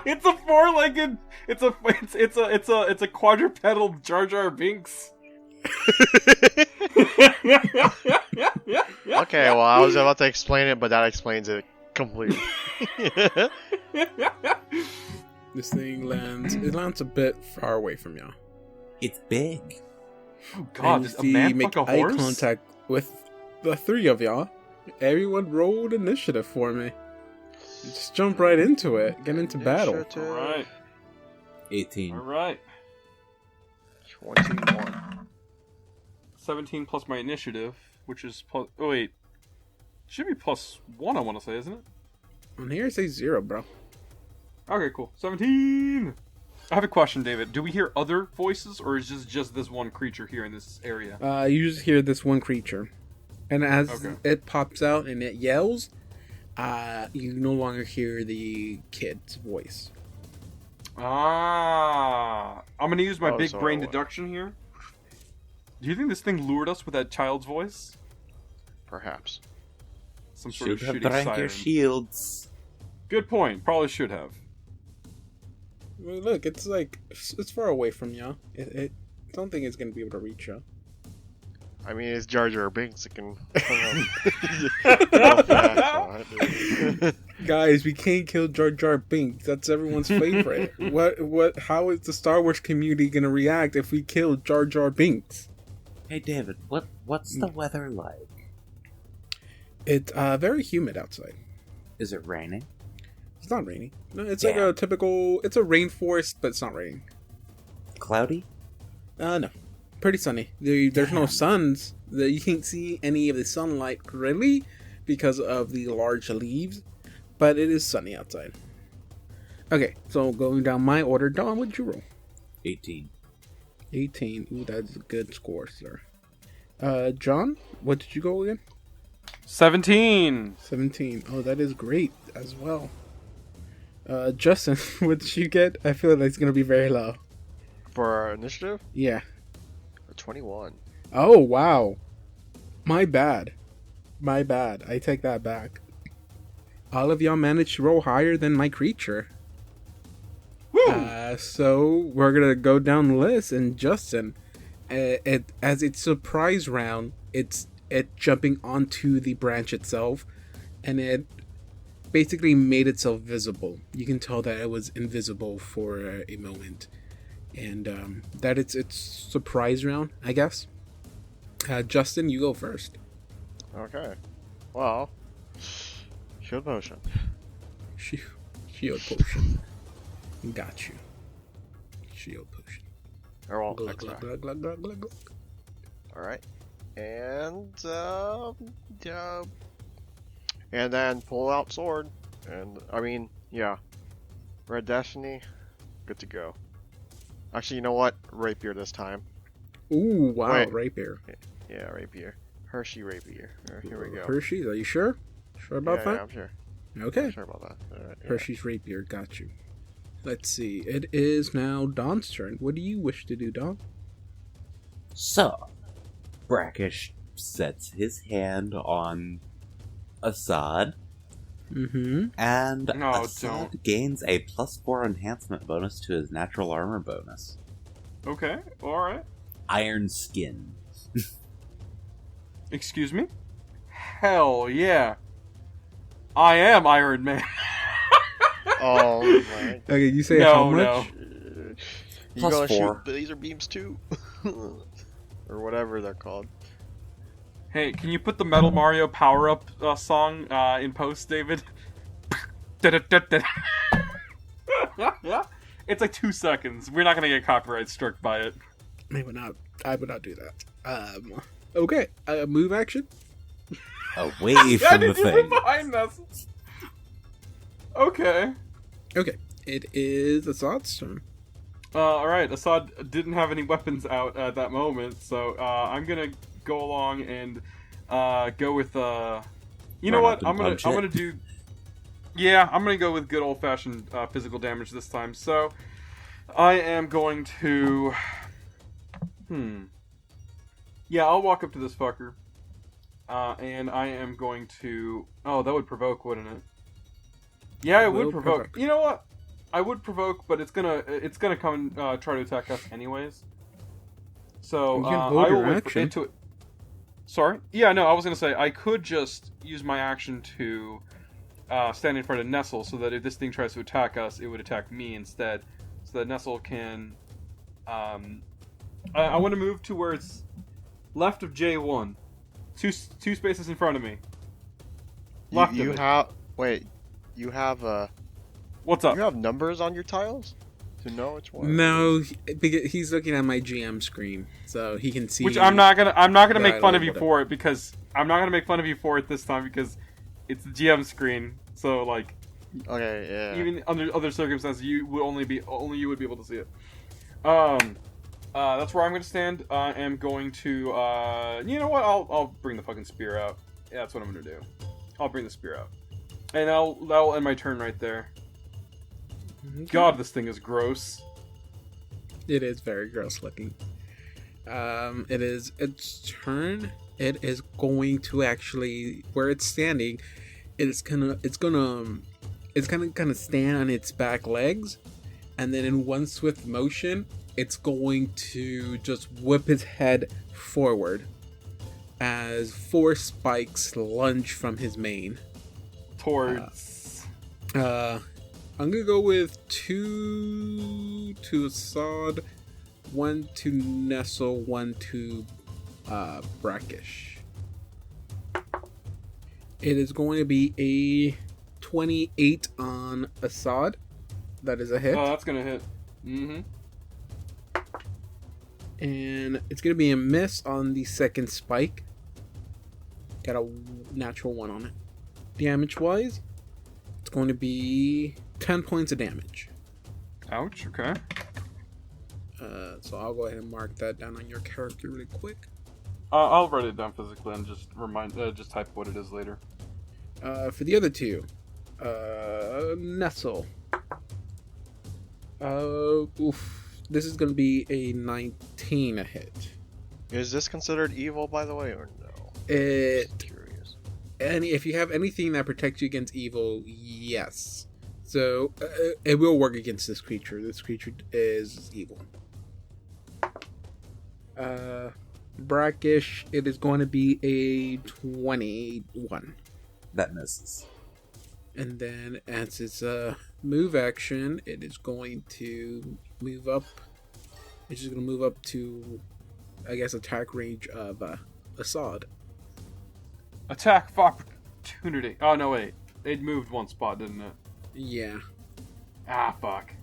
It's a four-legged. It's a quadrupedal Jar Jar Binks. Okay, well, I was about to explain it, but that explains it completely. This thing lands a bit far away from y'all. It's big. Oh God! And Does a man make fuck a eye horse? contact with the three of y'all. Everyone rolled initiative for me. Just jump right into it. Get into battle. Initiative. All right. 18. All right. 21. 17 plus my initiative, which is plus. Oh wait, should be +1. I want to say, isn't it? On here it says 0, bro. Okay, cool. 17. I have a question, David. Do we hear other voices, or is just this one creature here in this area? You just hear this one creature, and as Okay. it pops out and it yells, you no longer hear the kid's voice. I'm gonna use my big so brain what? deduction here. Do you think this thing lured us with that child's voice? Perhaps. some sort of Should have shooting drank siren. your shields. Good point. Probably should have. Well, look, it's like it's far away from y'all. I don't think it's gonna be able to reach y'all. I mean, it's Jar Jar Binks. It can. How fast, so Guys, we can't kill Jar Jar Binks. That's everyone's favorite. How is the Star Wars community gonna react if we kill Jar Jar Binks? Hey, David, what's the weather like? It's very humid outside. Is it raining? It's not raining. No, it's Damn. like a typical. It's a rainforest, but it's not raining. Cloudy? No, pretty sunny. There's no Damn. suns. You can't see any of the sunlight really because of the large leaves, but it is sunny outside. Okay, so going down my order, Don, what'd you roll? 18. 18. Ooh, that's a good score, sir. John, what did you go again? 17. 17. Oh, that is great as well. Justin, what did you get? I feel like it's gonna be very low. For our initiative, Yeah. 21. Oh, wow. My bad. I take that back. All of y'all managed to roll higher than my creature. Woo! So we're gonna go down the list, and Justin, as its surprise round, it's jumping onto the branch itself, and it basically made itself visible. You can tell that it was invisible for a moment, and that it's surprise round, I guess. Justin, you go first. Okay. Well, shield potion. Shield potion. Got you. Shield potion. Or well, Glug, extra. glug, glug, glug, glug, glug. All right. And then pull out sword. And I mean, yeah. Red Destiny, good to go. Actually, you know what? Rapier this time. Ooh, wow, Wait. rapier. Yeah, rapier. Hershey rapier. Here we go. Hershey's, are you sure? Sure about Yeah, that? I'm sure. Okay. I'm sure about that. All right, yeah. Hershey's rapier, got you. Let's see. It is now Don's turn. What do you wish to do, Don? So, Brackish sets his hand on Assad, Mm-hmm. and No, Assad don't. gains a +4 enhancement bonus to his natural armor bonus. Okay, alright. Iron Skin. Excuse me? Hell yeah. I am Iron Man. Oh my. Okay, you say No, how much? no. You Plus gonna 4. shoot laser beams too? Or whatever they're called. Hey, can you put the Metal Mario Power Up song in post, David? It's like 2 seconds. We're not gonna get copyright struck by it. I would not do that. Okay, move action. Away I from the didn't even thing. behind us. Okay. Okay, it is Assad's turn. Alright, Assad didn't have any weapons out at that moment, so I'm gonna go along and go with you know Run what? up and I'm punch it. gonna do I'm gonna go with good old fashioned physical damage this time. So I am going to yeah, I'll walk up to this fucker. And I am going to that would provoke, wouldn't it? Yeah, it would Will provoke. provoke. You know what? I would provoke, but it's gonna come try to attack us anyways. So You can I hold will your wait for action. it to. Sorry. Yeah, no, I was gonna say I could just use my action to stand in front of Nestle, so that if this thing tries to attack us, it would attack me instead, so that Nestle can. I want to move to where it's left of J1, two spaces in front of me. Left of You it. have wait. You have What's up? you have numbers on your tiles to know which one. No, because he's looking at my GM screen, so he can see. Which I'm not gonna make Right, fun of you whatever. for it, because I'm not gonna make fun of you for it this time, because it's the GM screen. So like, Okay, yeah. even under other circumstances, you would only you would be able to see it. That's where I'm gonna stand. I am going to you know what? I'll bring the fucking spear out. Yeah, that's what I'm gonna do. I'll bring the spear out, and that'll end my turn right there. Okay. God, this thing is gross. It is very gross looking. It is its turn. it is going to actually, where it's standing, it's gonna kind of stand on its back legs, and then in one swift motion, it's going to just whip its head forward as 4 spikes lunge from his mane. Towards. I'm gonna go with 2 to Assad, 1 to Nestle, 1 to Brackish. It is going to be a 28 on Assad. That is a hit. Oh, that's gonna hit. Mm-hmm. And it's going to be a miss on the second spike. Got a natural 1 on it. Damage wise, it's going to be 10 points of damage. Ouch. Okay. So I'll go ahead and mark that down on your character really quick. I'll write it down physically and just just type what it is later. For the other 2, Nestle. This is going to be a 19 a hit. Is this considered evil, by the way, or no? It Just curious. if you have anything that protects you against evil, yes. So it will work against this creature. This creature is evil. Brackish, it is going to be a 21. That misses. And then as its move action, it is going to move up. It's just going to move up to, I guess, attack range of Assad. Attack of opportunity. Oh no, wait. It moved 1 spot, didn't it? Yeah. Ah, fuck.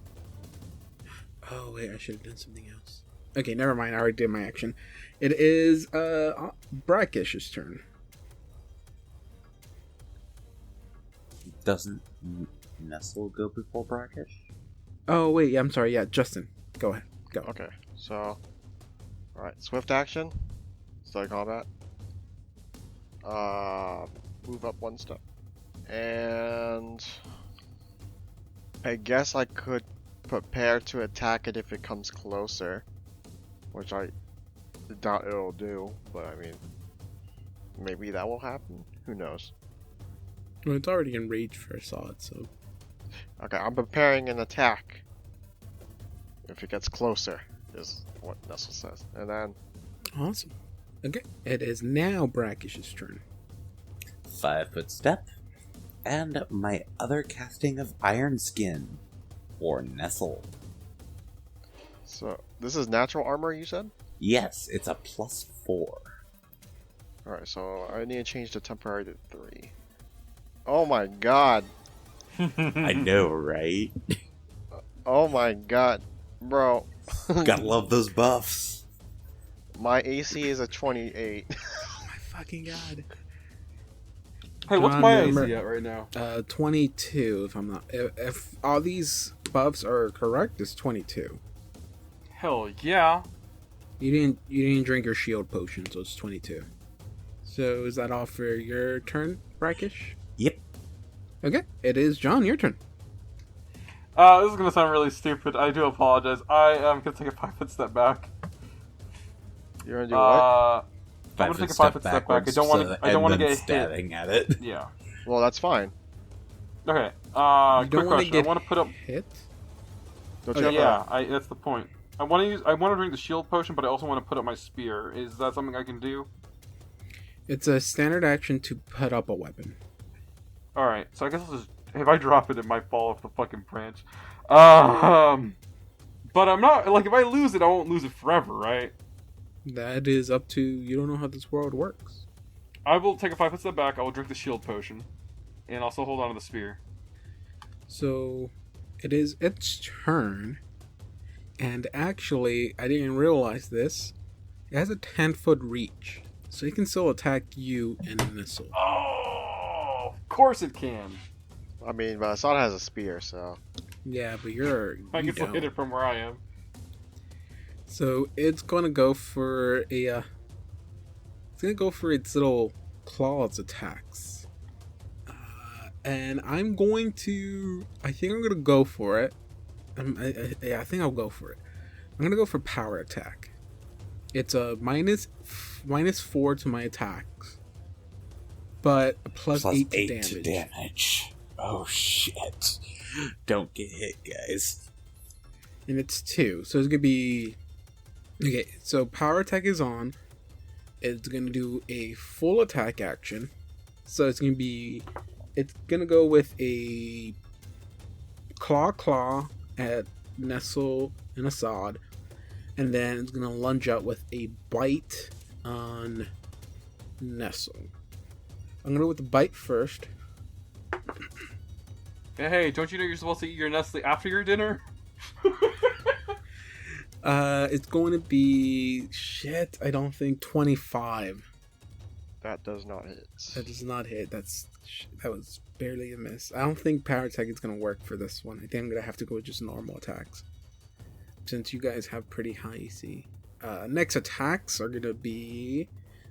Oh wait, I should have done something else. Okay, never mind. I already did my action. It is Brackish's turn. Doesn't Nestle go before Brackish? Oh wait, yeah, I'm sorry. Yeah, Justin, go ahead. Go. Okay, so... Alright, swift action. Start combat. Move up 1 step. And... I guess I could prepare to attack it if it comes closer. Which I doubt it'll do, but I mean... Maybe that will happen? Who knows? Well, it's already enraged for Assad, so. Okay, I'm preparing an attack. If it gets closer, is what Nestle says. And then... Awesome. Okay, it is now Brackish's turn. 5-foot step. And my other casting of Iron Skin. For Nestle. So, this is natural armor, you said? Yes, it's a +4. Alright, so I need to change the temporary to 3. Oh my god. I know, right? Oh my god. Bro. Gotta love those buffs. My AC is a 28. Oh my fucking god. Hey, what's John, my remember- AC at right now? 22, if I'm not. If all these buffs are correct, it's 22. Hell yeah. You didn't drink your shield potion, so it's 22. So is that all for your turn, Brackish? Yep. Okay, it is John, your turn. This is gonna sound really stupid. I do apologize. I am gonna take a 5-foot step back. You're gonna do what? I'm gonna take a 5-foot step back. I don't want to get hit. stabbing at it. Yeah. Well, that's fine. Okay. You Quick don't want to question. get I want to put up. hit. Don't Okay, you have Yeah, that's the point. I want to drink the shield potion, but I also want to put up my spear. Is that something I can do? It's a standard action to put up a weapon. All right. So I guess I'll just, if I drop it, it might fall off the fucking branch. But I'm not like if I lose it, I won't lose it forever, right? That is up to you. Don't know how this world works. I will take a 5-foot step back. I will drink the shield potion, and also hold on to the spear. So it is its turn, and actually, I didn't realize this. It has a 10-foot reach, so it can still attack you and Nestle. Oh, of course it can. I mean, but Assad has a spear, so... Yeah, but I you can still hit don't. it from where I am. So it's gonna go for a. It's gonna go for its little claws attacks, and I'm going to. I think I'm gonna go for it. I think I'll go for it. I'm gonna go for power attack. It's a -4 to my attacks, but a plus 8 to damage. damage. Oh shit! Don't get hit, guys. And it's 2, so it's gonna be okay. So power attack is on. It's gonna do a full attack action. So it's gonna go with a claw at Nestle and Assad, and then it's gonna lunge out with a bite on Nestle. I'm gonna go with the bite first. Hey, don't you know you're supposed to eat your Nestle after your dinner? It's going to be I don't think 25. That does not hit. That does not hit. That was barely a miss. I don't think power attack is gonna work for this one. I think I'm gonna have to go with just normal attacks, since you guys have pretty high EC. Next attacks are gonna be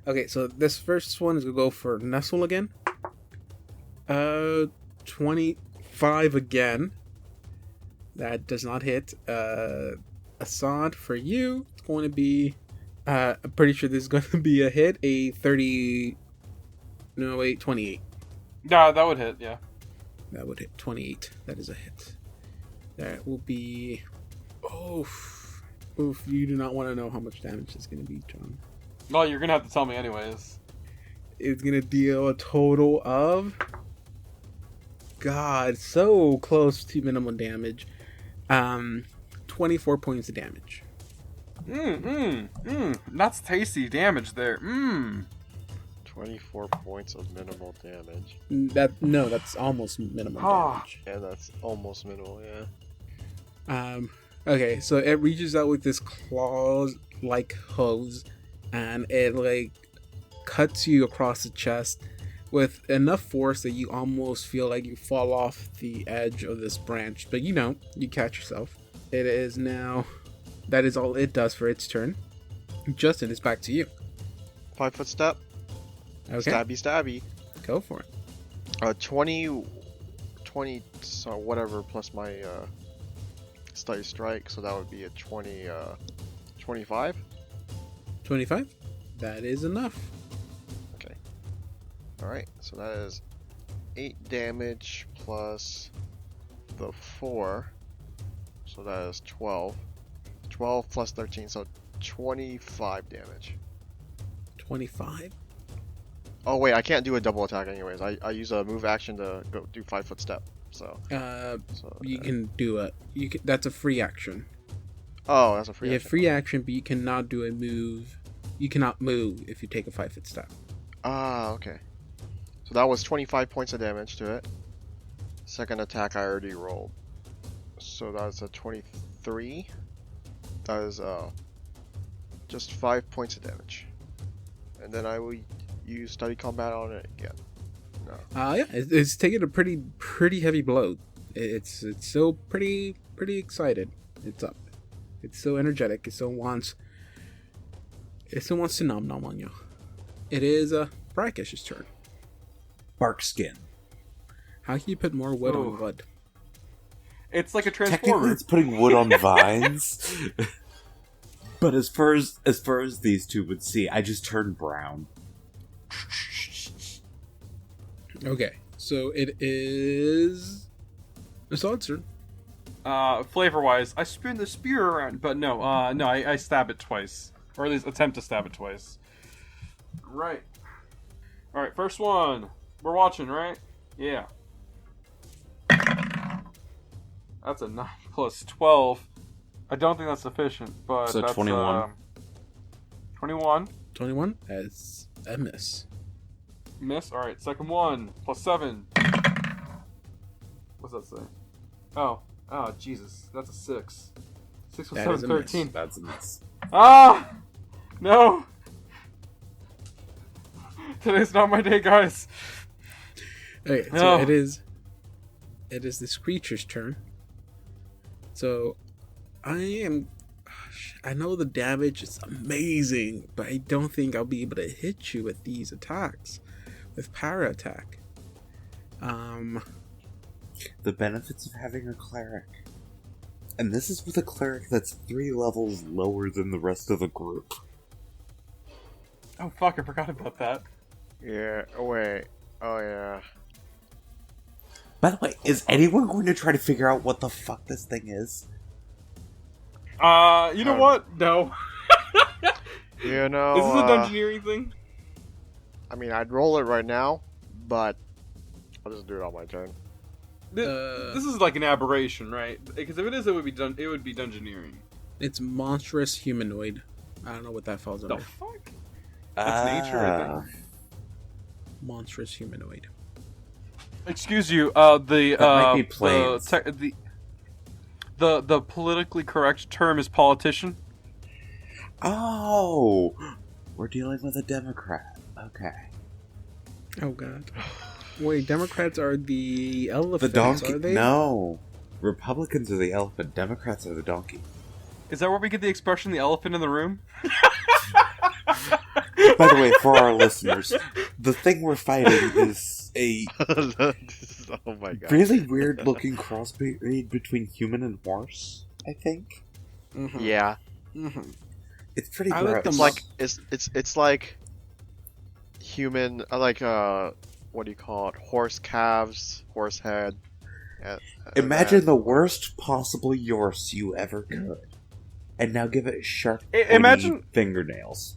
okay. So this first one is gonna go for Nestle again. 25 again. That does not hit. Assad, for you, it's going to be. I'm pretty sure this is going to be a hit. A 30. No, wait, 28. Yeah, that would hit, yeah. That would hit 28. That is a hit. That will be. Oof. Oof. You do not want to know how much damage it's going to be, John. Well, you're gonna have to tell me anyways. It's going to deal a total of. God, so close to minimum damage. 24 points of damage. That's tasty damage there. 24 points of minimal damage. That's almost minimum damage. And that's almost minimal, yeah. Okay, so it reaches out with this claws-like hose, and it cuts you across the chest with enough force that you almost feel like you fall off the edge of this branch. But you catch yourself. It is now. That is all it does for its turn. Justin, it's back to you. 5 foot step. Okay. Stabby. Go for it. 20, so whatever, plus my study strike, so that would be a 25. 25? That is enough. Okay. Alright, so that is 8 damage plus the 4, so that is 12. 12 plus 13, so 25 damage. 25? Oh wait, I can't do a double attack anyways. I use a move action to go do 5 foot step. So you can do it. That's a free action. Oh, that's a free action. Yeah, free action, but you cannot do a move. You cannot move if you take a 5 foot step. Ah, okay. So that was 25 points of damage to it. Second attack I already rolled. So that's a 23. That is just 5 points of damage. And then I will use study combat on it again. No. Yeah, it's taking a pretty heavy blow. It's so pretty excited. It's up. It's so energetic. It still wants to nom on you. It is Brackish's turn. Bark skin. How can you put more wood on wood? It's like a Technically, transformer. it's putting wood on vines. But as far as these two would see, I just turned brown. Okay, so it is Assad's turn. Flavor-wise, I spin the spear around, but no, I stab it twice. Or at least attempt to stab it twice. Right. Alright, first one. We're watching, right? Yeah. That's a 9 plus 12. I don't think that's sufficient, but So that's 21. 21. 21 as a miss. Miss. Alright, second one. Plus 7. What's that say? Oh, Jesus. That's a 6. 6 plus That 7, is a miss. 13. That's a miss. Ah! No! Today's not my day, guys. Okay, so No. it is this creature's turn. So I know the damage is amazing, but I don't think I'll be able to hit you with these attacks. With power attack. The benefits of having a cleric. And this is with a cleric that's 3 levels lower than the rest of the group. Oh fuck! I forgot about that. Yeah. Oh wait. Oh yeah. By the way, is anyone going to try to figure out what the fuck this thing is? You know what? No. You know. Is this a dungeoneering thing? I mean, I'd roll it right now, but I'll just do it on my turn. This is like an aberration, right? Because if it is, it would be dungeoneering. It's monstrous humanoid. I don't know what that falls The under. fuck? That's nature, I think. Monstrous humanoid. Excuse you. The might be planes. the politically correct term is politician. Oh, we're dealing with a Democrat. Okay. Oh god. Wait, Democrats are the The elephants, donkey? are they? No. Republicans are the elephant. Democrats are the donkey. Is that where we get the expression "the elephant in the room"? By the way, for our listeners, the thing we're fighting is a Oh my god. really weird-looking crossbreed between human and horse. I think Mhm. Yeah. Mhm. it's pretty I like gross. It's like it's like human. Like what do you call it? Horse calves, horse head. Imagine the worst possible horse you ever could, and now give it sharp, Imagine- fingernails.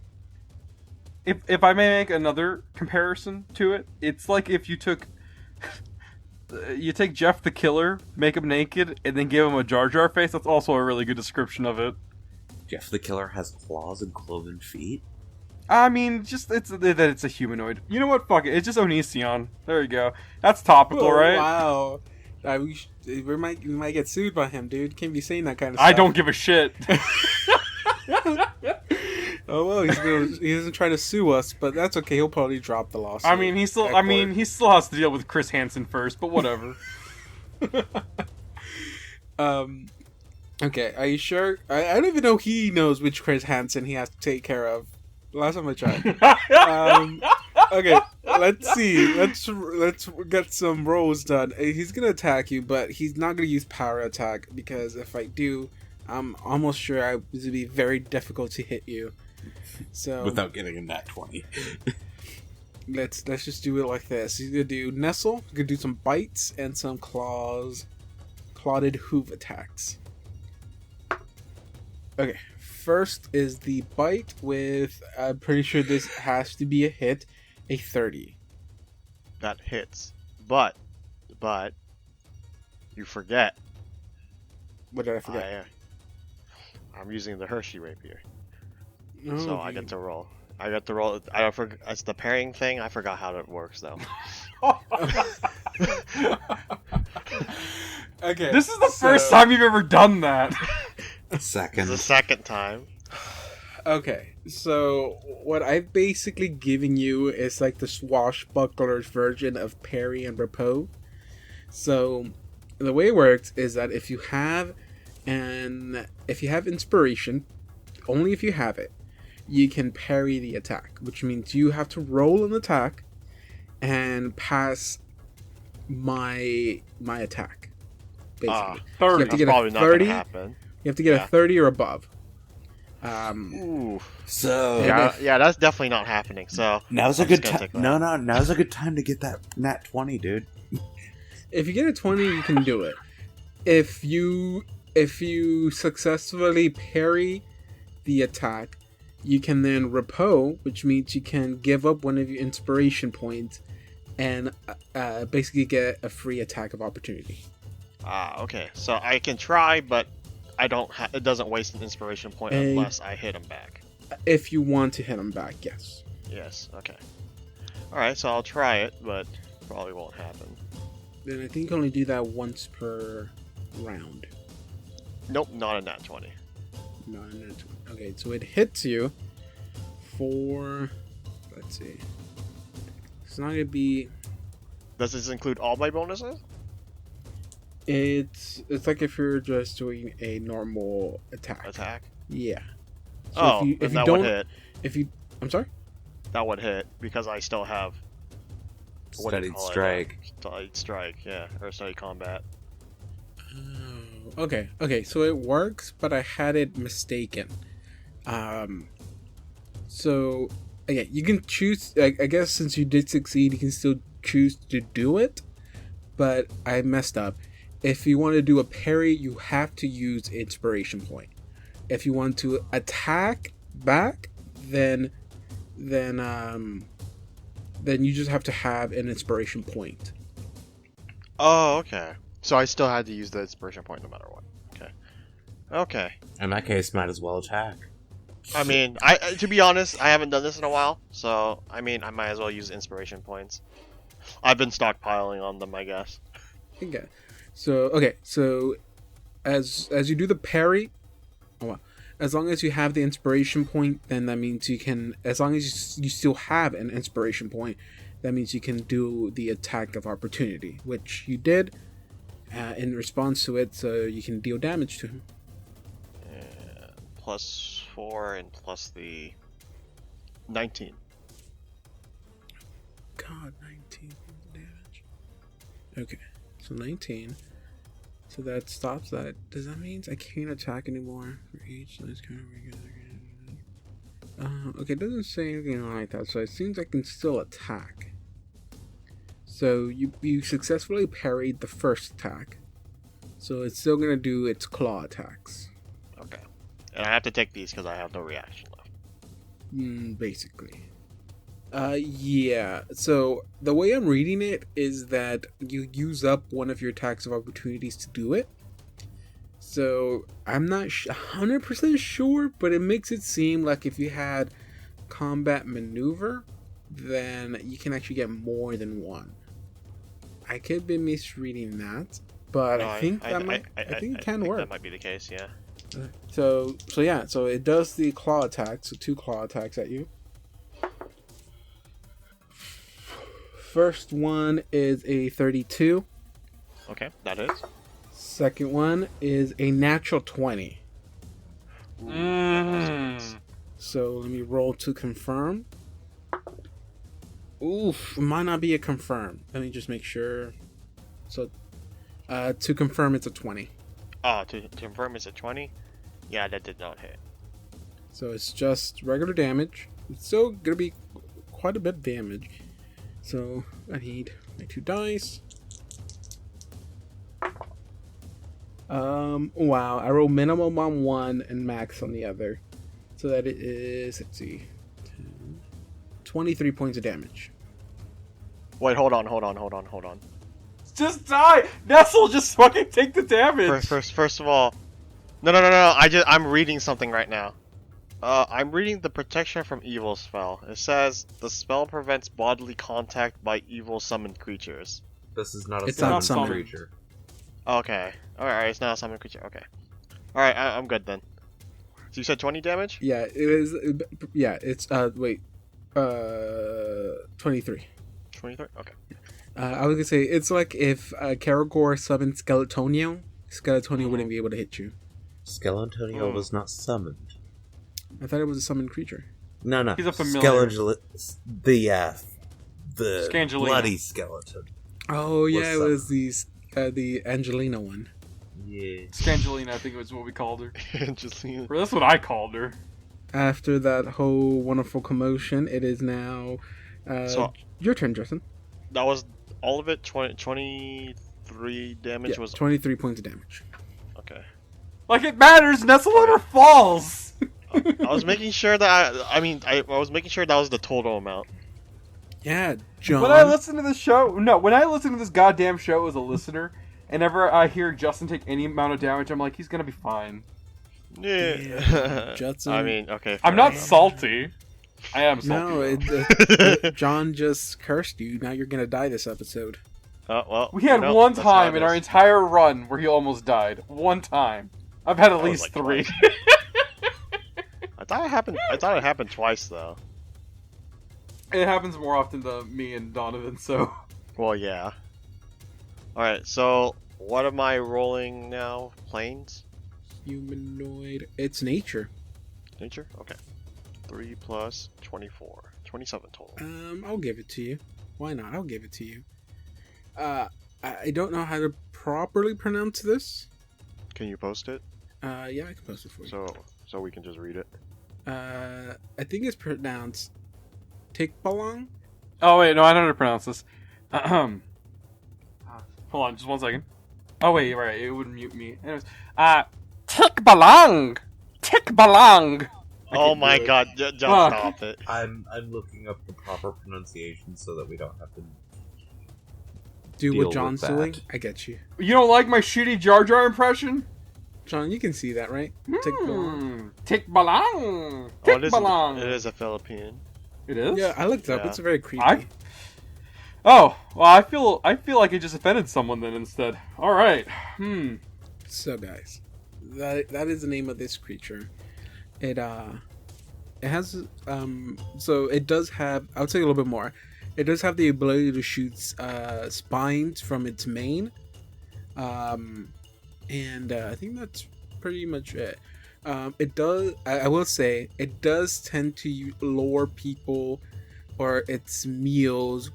If I may make another comparison to it, it's like if you took Jeff the Killer, make him naked, and then give him a Jar Jar face. That's also a really good description of it. Jeff the Killer has claws and cloven feet. I mean, just that it's a humanoid. You know what? Fuck it. It's just Onision. There you go. That's topical, Oh, right? wow. We might get sued by him, dude. Can't be saying that kind of stuff. I don't give a shit. Oh well, he doesn't try to sue us, but that's okay. He'll probably drop the lawsuit. I mean, he still has to deal with Chris Hansen first, but whatever. Okay, are you sure? I don't even know he knows which Chris Hansen he has to take care of. Last time I tried. Okay, let's see. Let's get some rolls done. He's gonna attack you, but he's not gonna use power attack because if I do, I'm almost sure it would be very difficult to hit you. So Without getting a nat 20. let's just do it like this. He's gonna do Nestle. He's gonna do some bites and some clawed hoof attacks. Okay, first is the bite with. I'm pretty sure this has to be a hit. A 30. That hits, but you forget. What did I forget? I'm using the Hershey rapier, Oh, so I get to roll. I got to roll. I forgot. It's the pairing thing. I forgot how it works though. Okay. This is the first time you've ever done that. Second. The second time. Okay, so what I've basically given you is like the swashbuckler's version of parry and repose. So the way it works is that if you have inspiration, only if you have it, you can parry the attack, which means you have to roll an attack and pass my attack. Basically, 30. You have to get Probably a not 30. gonna happen. You have to get Yeah. a 30 or above. Ooh. So Yeah, that's definitely not happening. So now's a I'm good just gonna time. take that. Now's a good time to get that nat 20, dude. If you get a 20, you can do it. If you successfully parry the attack, you can then repose, which means you can give up one of your inspiration points and basically get a free attack of opportunity. Okay. So I can try, but I don't. It doesn't waste an inspiration point unless I hit him back. If you want to hit him back, yes. Yes. Okay. All right. So I'll try it, but probably won't happen. Then I think you can only do that once per round. Nope. Not a nat 20. No, okay, so it hits you for. Let's see. It's not gonna be. Does this include all my bonuses? It's like if you're just doing a normal attack. Attack. Yeah. So Oh, if then you that don't, would hit. if you, I'm sorry. That would hit because I still have. What do you Studied call it? strike. Studied strike. Yeah, or studied combat. Oh, okay. So it works, but I had it mistaken. So again, you can choose. I guess since you did succeed, you can still choose to do it. But I messed up. If you want to do a parry, you have to use inspiration point. If you want to attack back, then you just have to have an inspiration point. Oh, okay. So I still had to use the inspiration point no matter what. Okay. Okay. In that case, might as well attack. I mean, I to be honest, I haven't done this in a while, so I mean, I might as well use inspiration points. I've been stockpiling on them, I guess. Okay. So as you do the parry, oh wow. As long as you have the inspiration point, then that means you can. As long as you still have an inspiration point, that means you can do the attack of opportunity, which you did in response to it, so you can deal damage to him. +4 and plus the 19. God, 19 damage. Okay, so 19. So that stops that. Does that mean I can't attack anymore for each size kind of okay, it doesn't say anything like that, so it seems I can still attack. So you successfully parried the first attack. So it's still gonna do its claw attacks. Okay. And I have to take these because I have no reaction left. Basically. Yeah. So the way I'm reading it is that you use up one of your attacks of opportunities to do it. So I'm not 100% sure, but it makes it seem like if you had combat maneuver, then you can actually get more than one. I could be misreading that, but No, I think it can work. That might be the case, yeah. So it does the claw attacks, so 2 claw attacks at you. First one is a 32. Okay, that is. Second one is a natural 20. So let me roll to confirm. Oof, might not be a confirm. Let me just make sure. So to confirm, it's a 20. To confirm it's a 20? Yeah, that did not hit. So it's just regular damage. It's still gonna be quite a bit of damage. So I need my 2 dice. Wow, I roll minimum on one and max on the other. So that it is, let's see, 10, 23 points of damage. Wait, hold on. Just die! Nestle, just fucking take the damage! First of all, no. I'm reading something right now. I'm reading the protection from evil spell. It says the spell prevents bodily contact by evil summoned creatures. This is not a It's not summoned summoned. creature. Okay. Alright, it's not a summoned creature. Okay. Alright, I'm good then. So you said 20 damage? Yeah, it is. Yeah, it's 23. 23? Okay. I was gonna say it's like if Karagor summoned Skeletonio, wouldn't be able to hit you. Skeletonio was not summoned. I thought it was a summoned creature. No. He's a familiar. The Scangelina. bloody skeleton. Oh yeah, it What's was the Angelina one. Yeah. Scangelina, I think was what we called her. Just Or that's what I called her. After that whole wonderful commotion, it is now So- your turn, Justin. that was all of it. 23 damage Yeah, was 23 points of damage. okay. Like it matters, Nestle never falls! I was making sure that I was making sure that was the total amount. Yeah, John. When I listen to this show, when I listen to this goddamn show as a listener, and ever I hear Justin take any amount of damage, I'm like, he's gonna be fine. Yeah. Justin. I mean, okay. I'm fair not enough. salty. I am salty. No, John just cursed you. Now you're gonna die this episode. Well, We had you know, one that's how time it in our is. entire run where he almost died. One time. I've had at That was least like 3. twice. I thought it happened twice though. It happens more often to me and Donovan, so... Well, yeah. Alright, so what am I rolling now? Planes? Humanoid. It's nature. Nature? Okay. 3 plus 24. 27 total. I'll give it to you. Why not? I'll give it to you. I don't know how to properly pronounce this. Can you post it? Yeah, I can post it for you. So we can just read it. I think it's pronounced Tikbalang? Oh wait, no, I know how to pronounce this. Hold on, just 1 second. Oh wait, you're right, it would mute me. Anyways, Tikbalang! Tikbalang! Oh my god, just Fuck. stop it. I'm looking up the proper pronunciation so that we don't have to. Do Deal what John's with that. doing? I get you. You don't like my shitty Jar Jar impression? John, you can see that, right? Tikbalang. Tikbalang! Oh, it Tikbalang! is a Philippine. It is? Yeah, I looked it up. Yeah. It's very creepy. Oh, well, I feel like I just offended someone then instead. Alright. So, guys, that is the name of this creature. It has so it does have. I'll tell you a little bit more. It does have the ability to shoot spines from its mane, and I think that's pretty much it. It does. I will say it does tend to lure people or its meals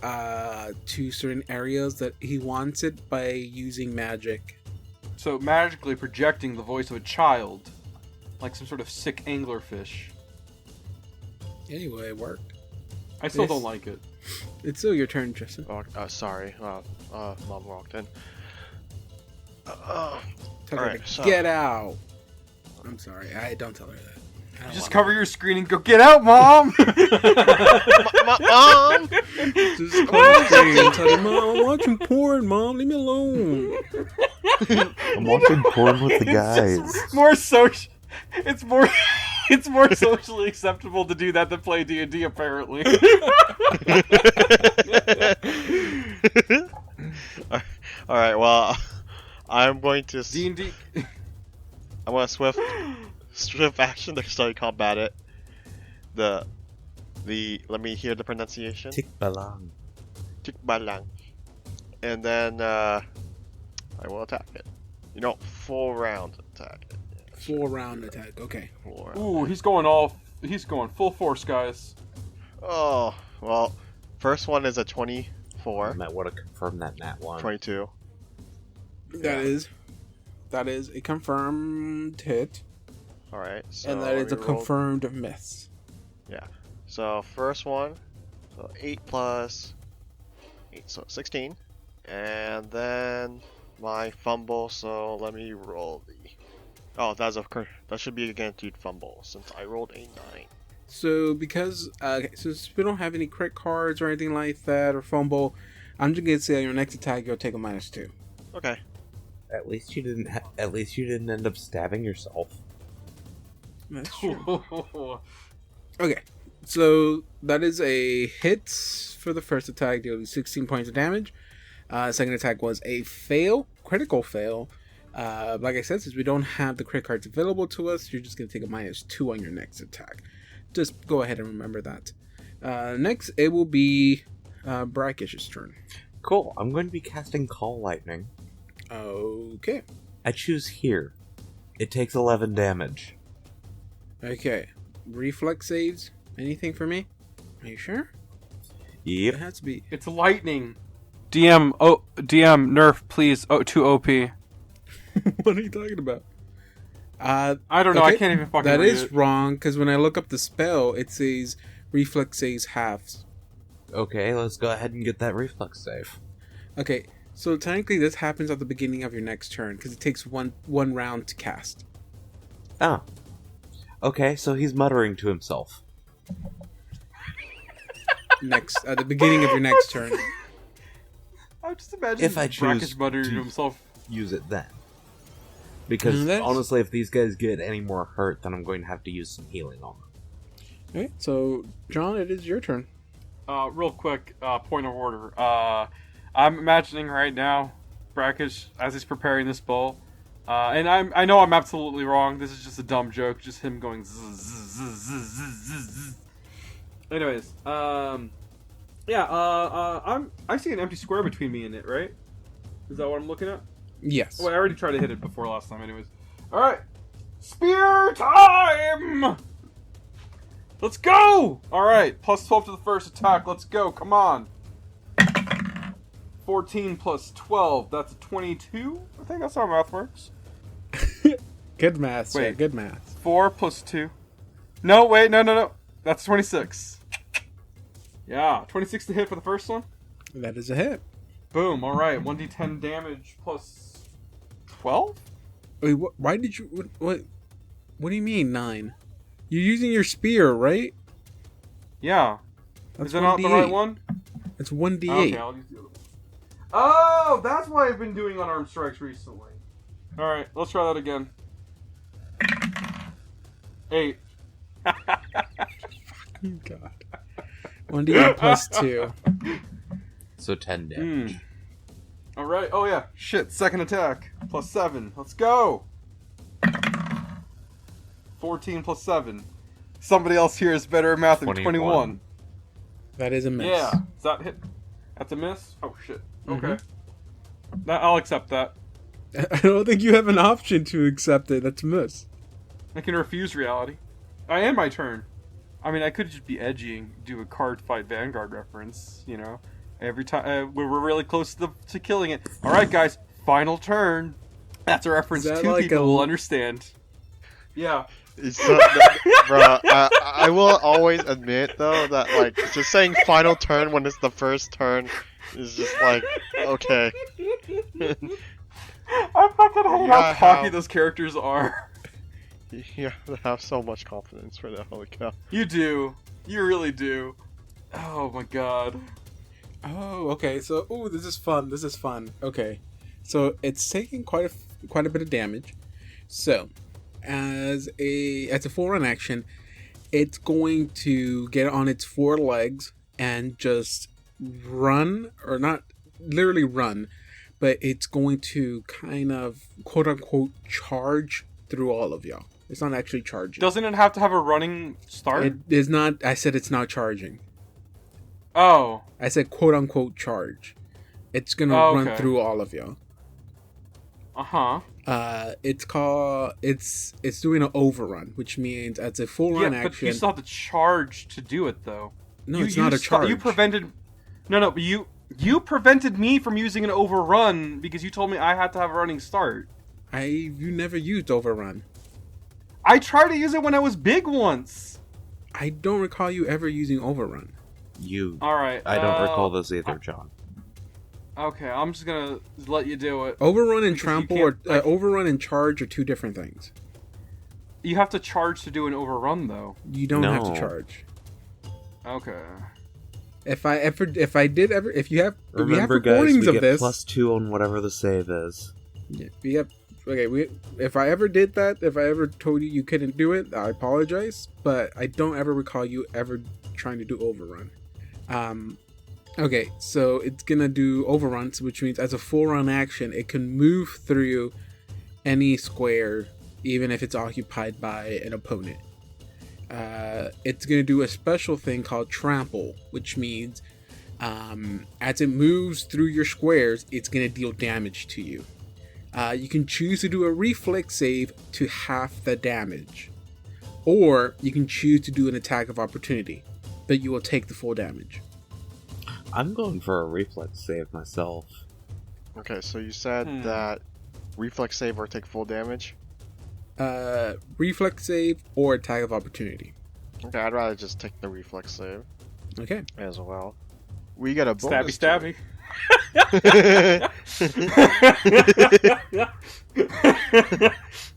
to certain areas that he wants it by using magic. So, magically projecting the voice of a child. Like some sort of sick anglerfish. Anyway, it worked. I still Yes. don't like it. It's still your turn, Justin. Oh, sorry. Mom walked in. Tell her Alright, to so- get out. I'm sorry. I don't tell her that. I don't Just want cover your screen and go, get out, Mom! Mom! Just call the screen and tell her, Mom, I'm watching porn, Mom. Leave me alone. I'm watching porn with the guys. It's more social. It's more. It's more socially acceptable to do that than play D&D, apparently. Alright, well, I'm going to D&D. I want to swift action to start combat it. Let me hear the pronunciation. Tikbalang. Tikbalang. And then I will attack it. Full round attack it. Yeah, Full round attack. Okay. full round. Ooh, he's going full force, guys. Oh, well, first one is a 24, I might want to confirm that nat one. 22. That is a confirmed hit, Alright, so and that is a we rolled- confirmed miss. So first one, so 8 plus 8, so 16. And then my fumble, so let me roll the... Oh, that should be a guaranteed fumble, since I rolled a 9. So because since we don't have any crit cards or anything like that or fumble, I'm just gonna say on your next attack you'll take a -2. Okay. At least you didn't. At least you didn't end up stabbing yourself. That's true. Okay, so that is a hit for the first attack, dealing 16 points of damage. Second attack was a critical fail. Like I said, since we don't have the crit cards available to us, you're just going to take a -2 on your next attack. Just go ahead and remember that. Next, it will be Brackish's turn. Cool. I'm going to be casting Call Lightning. Okay. I choose here. It takes 11 damage. Okay. Reflex saves. Anything for me? Are you sure? It Yep. has to be. It's lightning. DM nerf, please. To OP. What are you talking about? I don't know. I can't even fucking That read is it. wrong, because when I look up the spell, it says reflex saves halves. Okay, let's go ahead and get that reflex save. Okay, so technically this happens at the beginning of your next turn, because it takes one round to cast. Oh. Okay, so he's muttering to himself. At the beginning of your next turn. I'm just imagining If I Brackish choose muttering to to- himself. Use it then. Because That's- honestly, if these guys get any more hurt, then I'm going to have to use some healing on them. Okay, so John, it is your turn. Real quick, point of order. I'm imagining right now, Brackish, as he's preparing this bowl, and I know I'm absolutely wrong. This is just a dumb joke, just him going zzz, zzz, zzz, zzz, zzz, zzz. Anyways, I see an empty square between me and it, right? Is that what I'm looking at? Yes. Well, I already tried to hit it before last time, anyways. Alright! Spear time! Let's go! Alright, plus 12 to the first attack, let's go, come on. 14 plus 12, that's a 22? I think that's how math works. Good math, sir. Wait. Good math. 4 plus 2. No, wait, no. That's 26. Yeah, 26 to hit for the first one. That is a hit. Boom. All right, 1d10 damage plus 12. Wait, why did you? What? What do you mean 9? You're using your spear, right? Yeah. That's Is that not the right one? It's 1d8. Okay, I'll use the other one. Oh, that's why I've been doing unarmed strikes recently. All right, let's try that again. 8. God. 1d8 plus 2. So 10 damage. All right. Oh yeah. Shit. Second attack plus 7. Let's go. 14 plus 7. Somebody else here is better at math than 21. That is a miss. Yeah. Is that hit? That's a miss? Oh shit. Okay. I'll accept that. I don't think you have an option to accept it. That's a miss. I can refuse reality. I end my turn. I mean, I could just be edgy and do a card fight Vanguard reference, you know. Every time we're really close to killing it. All right, guys, final turn. That's a reference Is that two like people a- will understand. Yeah. It's bro, I will always admit though that like just saying final turn when it's the first turn is just like okay. I fucking hate how cocky those characters are. You have so much confidence for that. Holy cow! You do. You really do. Oh my god. Oh, okay. So, this is fun. This is fun. Okay, so it's taking quite a bit of damage. So, as a full run action, it's going to get on its 4 legs and just run, or not literally run, but it's going to kind of quote unquote charge through all of y'all. It's not actually charging. Doesn't it have to have a running start? It is not. I said it's not charging. Oh. I said quote unquote charge. It's gonna run through all of y'all. Uh-huh. It's doing an overrun, which means as a full run action. But you still have to charge to do it though. No, it's not a charge. You prevented. No, but you prevented me from using an overrun because you told me I had to have a running start. You never used overrun. I tried to use it when I was big once. I don't recall you ever using overrun. All right. I don't recall this either, John. Okay, I'm just gonna let you do it. Overrun and trample or overrun and charge are 2 different things. You have to charge to do an overrun, though. You don't have to charge. Okay. If you have Remember, guys, recordings we of get this, +2 on whatever the save is. Yeah, if I ever did that, if I ever told you couldn't do it, I apologize. But I don't ever recall you ever trying to do overrun. Okay, so it's gonna do overruns, which means as a full run action, it can move through any square, even if it's occupied by an opponent. It's gonna do a special thing called trample, which means as it moves through your squares, it's gonna deal damage to you. You can choose to do a reflex save to half the damage, or you can choose to do an attack of opportunity, but you will take the full damage. I'm going for a reflex save myself. Okay, so you said that reflex save or take full damage? Reflex save or attack of opportunity. Okay, I'd rather just take the reflex save. Okay. As well. We get a bonus. Stabby.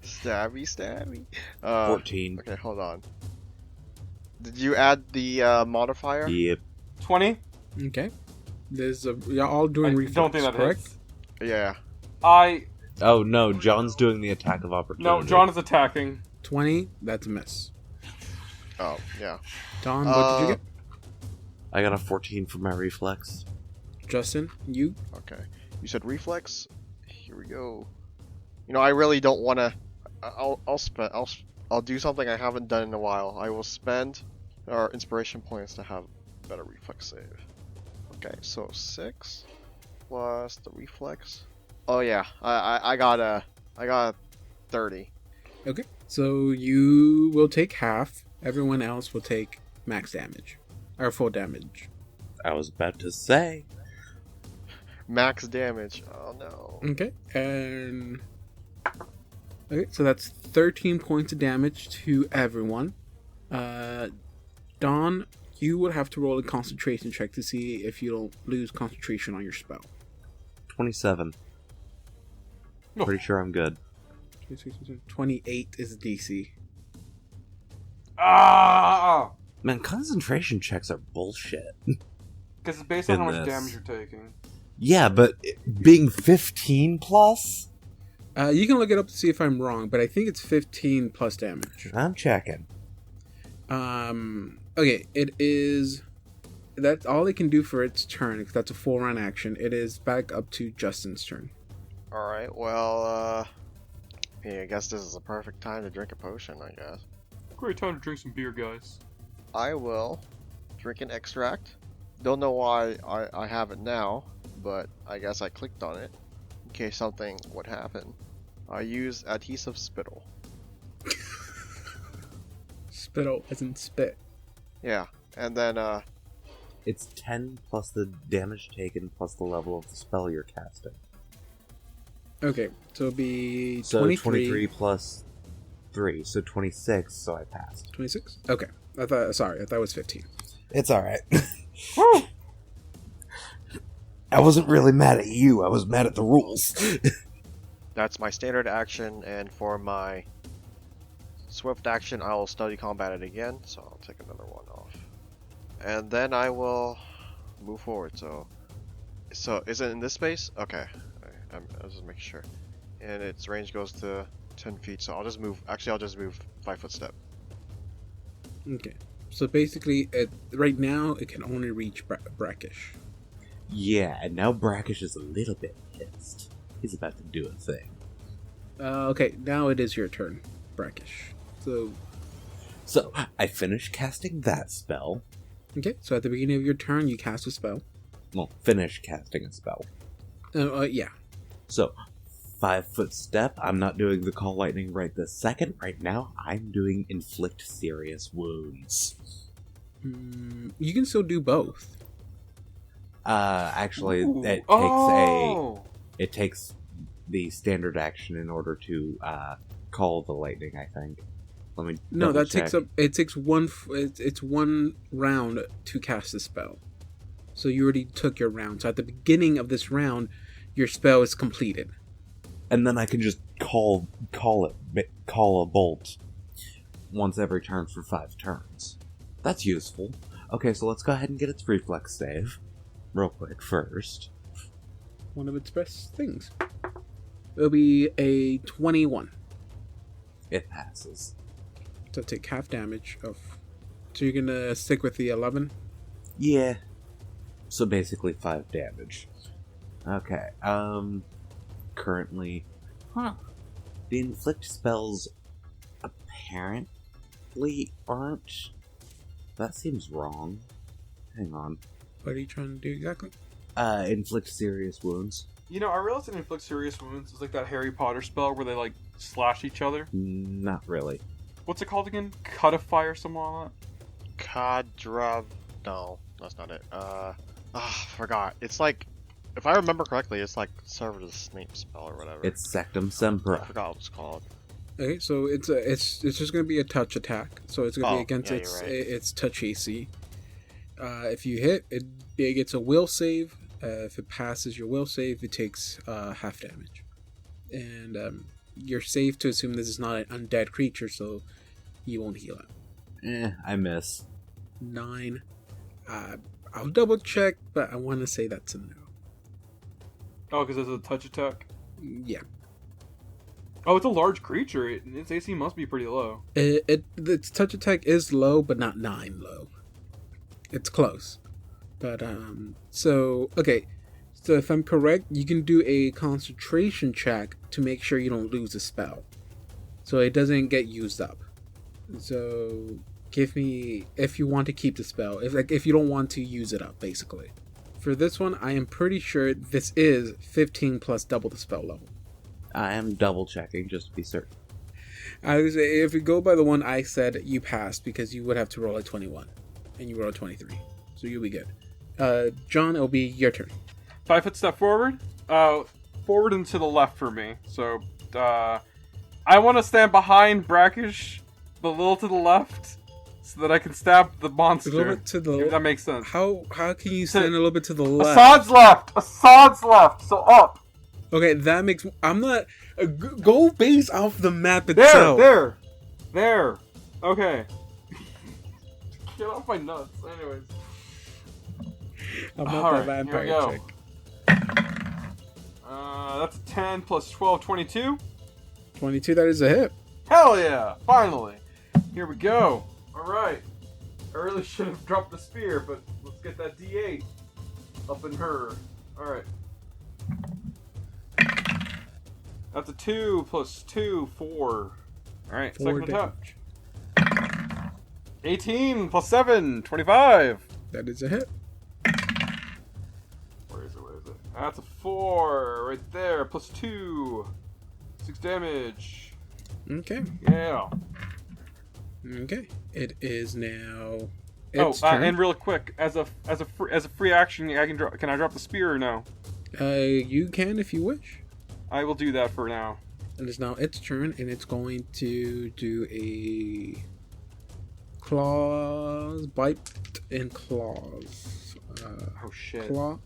Stabby. 14. Okay, hold on. Did you add the modifier? Yep. 20? Okay. You're all doing reflex, don't think that correct? hits. Yeah. Oh no, John's doing the attack of opportunity. No, John is attacking. 20, that's a miss. Oh, yeah. Don, what did you get? I got a 14 for my reflex. Justin, you? Okay. You said reflex? Here we go. You know, I really don't want to... I'll do something I haven't done in a while. I will spend our inspiration points to have better reflex save. Okay, so 6 plus the reflex. Oh yeah, I got 30. Okay. So you will take half. Everyone else will take max damage. Or full damage. I was about to say. Max damage. Oh no. Okay. And... Okay, so that's 13 points of damage to everyone. Dawn, You would have to roll a concentration check to see if you don't lose concentration on your spell. 27. Oh. Pretty sure I'm good. 28 is DC. Ah! Man, concentration checks are bullshit. Because it's based on In how much this. damage you're taking. Yeah, but being 15 plus? You can look it up to see if I'm wrong, but I think it's 15 plus damage. I'm checking. Okay, it is... That's all it can do for its turn, because that's a full round action. It is back up to Justin's turn. Alright, well, yeah, I guess this is the perfect time to drink a potion, I guess. Great time to drink some beer, guys. I will drink an extract. Don't know why I have it now, but I guess I clicked on it in case something would happen. I use adhesive spittle. Spittle as in spit. Yeah, and then, It's 10 plus the damage taken plus the level of the spell you're casting. Okay, so it'll be So 23 plus 3, so 26, so I passed. 26? Okay. I thought it was 15. It's alright. I wasn't really mad at you, I was mad at the rules. that's my standard action, and for my swift action, I will study combat it again, so I'll take another one off. And then I will move forward, so is it in this space? Okay. I'll just make sure. And its range goes to 10 feet, so I'll just move 5-foot step. Okay. So basically, right now, it can only reach Brackish. Yeah, and now Brackish is a little bit pissed. He's about to do a thing. Okay, now it is your turn, Brackish. So, I finished casting that spell. Okay, so at the beginning of your turn, you cast a spell. Well, finish casting a spell. Yeah. So, 5-foot step. I'm not doing the call lightning right this second. Right now, I'm doing inflict serious wounds. You can still do both. Actually, Ooh. it takes the standard action in order to call the lightning, I think. Let me No, double that check. takes up. It takes it's one round to cast the spell. So you already took your round. So at the beginning of this round, your spell is completed. And then I can just call a bolt once every turn for 5 turns. That's useful. Okay, so let's go ahead and get its reflex save real quick first. One of its best things. It'll be a 21. It passes. So take half damage of. So you're gonna stick with the 11. Yeah. So basically 5 damage. Okay, currently... The inflict spells apparently aren't... That seems wrong. Hang on. What are you trying to do exactly? Inflict serious wounds. You know, I realized that inflict serious wounds is like that Harry Potter spell where they like slash each other. Not really. What's it called again? Codify or something like that? No, that's not it. Forgot. It's like, if I remember correctly, it's like Severus Snape spell or whatever. It's Sectum I Sempra. forgot what it's called. Okay, so it's just gonna be a touch attack. So it's gonna be against yeah, its you're right. its touch AC. If you hit, it gets a will save. If it passes your will save, it takes half damage. And you're safe to assume this is not an undead creature, so you won't heal it. I miss. 9. I'll double check, but I want to say that's a no. Oh, because it's a touch attack? Yeah. Oh, it's a large creature. Its AC must be pretty low. Its touch attack is low, but not 9 low. It's close. But, okay. So if I'm correct, you can do a concentration check to make sure you don't lose a spell. So it doesn't get used up. So give me, if you want to keep the spell, if you don't want to use it up, basically. For this one, I am pretty sure this is 15 plus double the spell level. I am double checking just to be certain. I would say if you go by the one I said, you passed because you would have to roll a 21, and you roll a 23, so you'll be good. John, it'll be your turn. 5 foot step forward. Forward and to the left for me. So, I want to stand behind Brackish, but a little to the left, so that I can stab the A monster. little bit to the If that makes sense. How can you stand a little bit to the left? Assad's left. Assad's left. So up. Okay, that makes. I'm not. Go base off the map itself. There. Okay. Get off my nuts. Anyways. I'm not Alright, the here we vampire go. chick. That's a 10 plus 12, 22. 22. That is a hit. Hell yeah! Finally. Here we go. Alright. I really should have dropped the spear, but let's get that D8 up in her. Alright. That's a 2 plus 2, 4. Alright, 4 second damage. attack. 18 plus 7, 25. That is a hit. Where is it? That's a 4 right there, plus 2. 6 damage. Okay. Yeah. Okay. It is now. Its turn. And real quick, as a free action, can I drop the spear or no? You can if you wish. I will do that for now. It is now its turn, and it's going to do a claws, bite, and claws. Oh shit. Claw.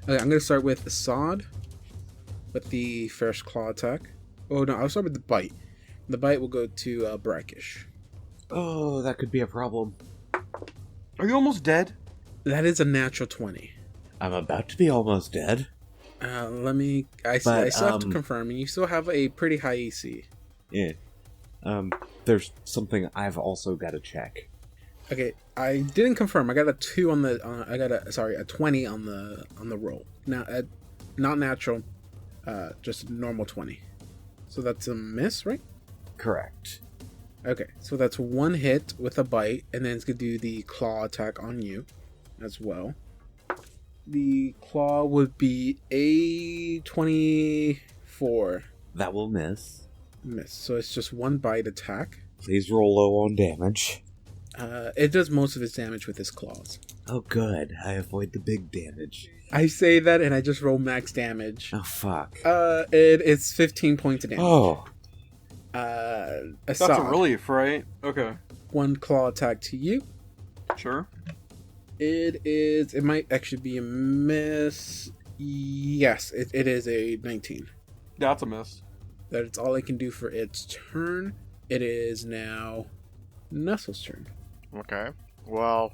Okay, I'm gonna start with Assad with the first claw attack. Oh no, I'll start with the bite. The bite will go to Brackish. Oh, that could be a problem. Are you almost dead? That is a natural 20. I'm about to be almost dead. I still have to confirm, and you still have a pretty high EC. Yeah. There's something I've also got to check. Okay, I didn't confirm. I got a 2 on the. A 20 on the roll. Now, not natural, just a normal 20. So that's a miss, right? Correct. Okay, so that's 1 hit with a bite, and then it's gonna do the claw attack on you, as well. The claw would be a 24. That will miss. Miss. So it's just 1 bite attack. Please roll low on damage. It does most of its damage with its claws. Oh, good. I avoid the big damage. I say that, and I just roll max damage. Oh, fuck. It's 15 points of damage. Oh. That's a relief, right? Okay. 1 claw attack to you. Sure. It might actually be a miss. Yes, it is a 19. That's a miss. That's all I can do for its turn. It is now Nestle's turn. Okay. Well,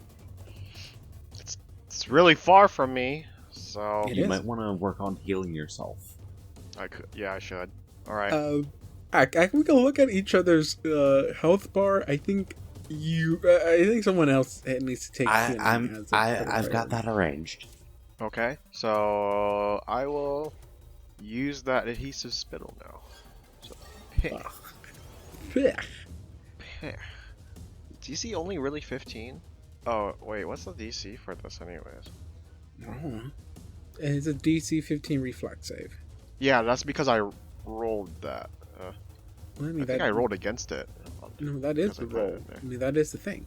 it's really far from me, so It You is. might want to work on healing yourself. I could. Yeah, I should. All right. We can look at each other's health bar. I think someone else needs to take. healing as a I've got that arranged. Okay. So I will use that adhesive spittle now. So pick. priority. DC only really 15? Oh, wait, what's the DC for this anyways? Oh, it's a DC 15 reflex save. Yeah, that's because I rolled that. Well, I think I rolled against it. No, that is Because I the put it roll. in there. I mean, that is the thing,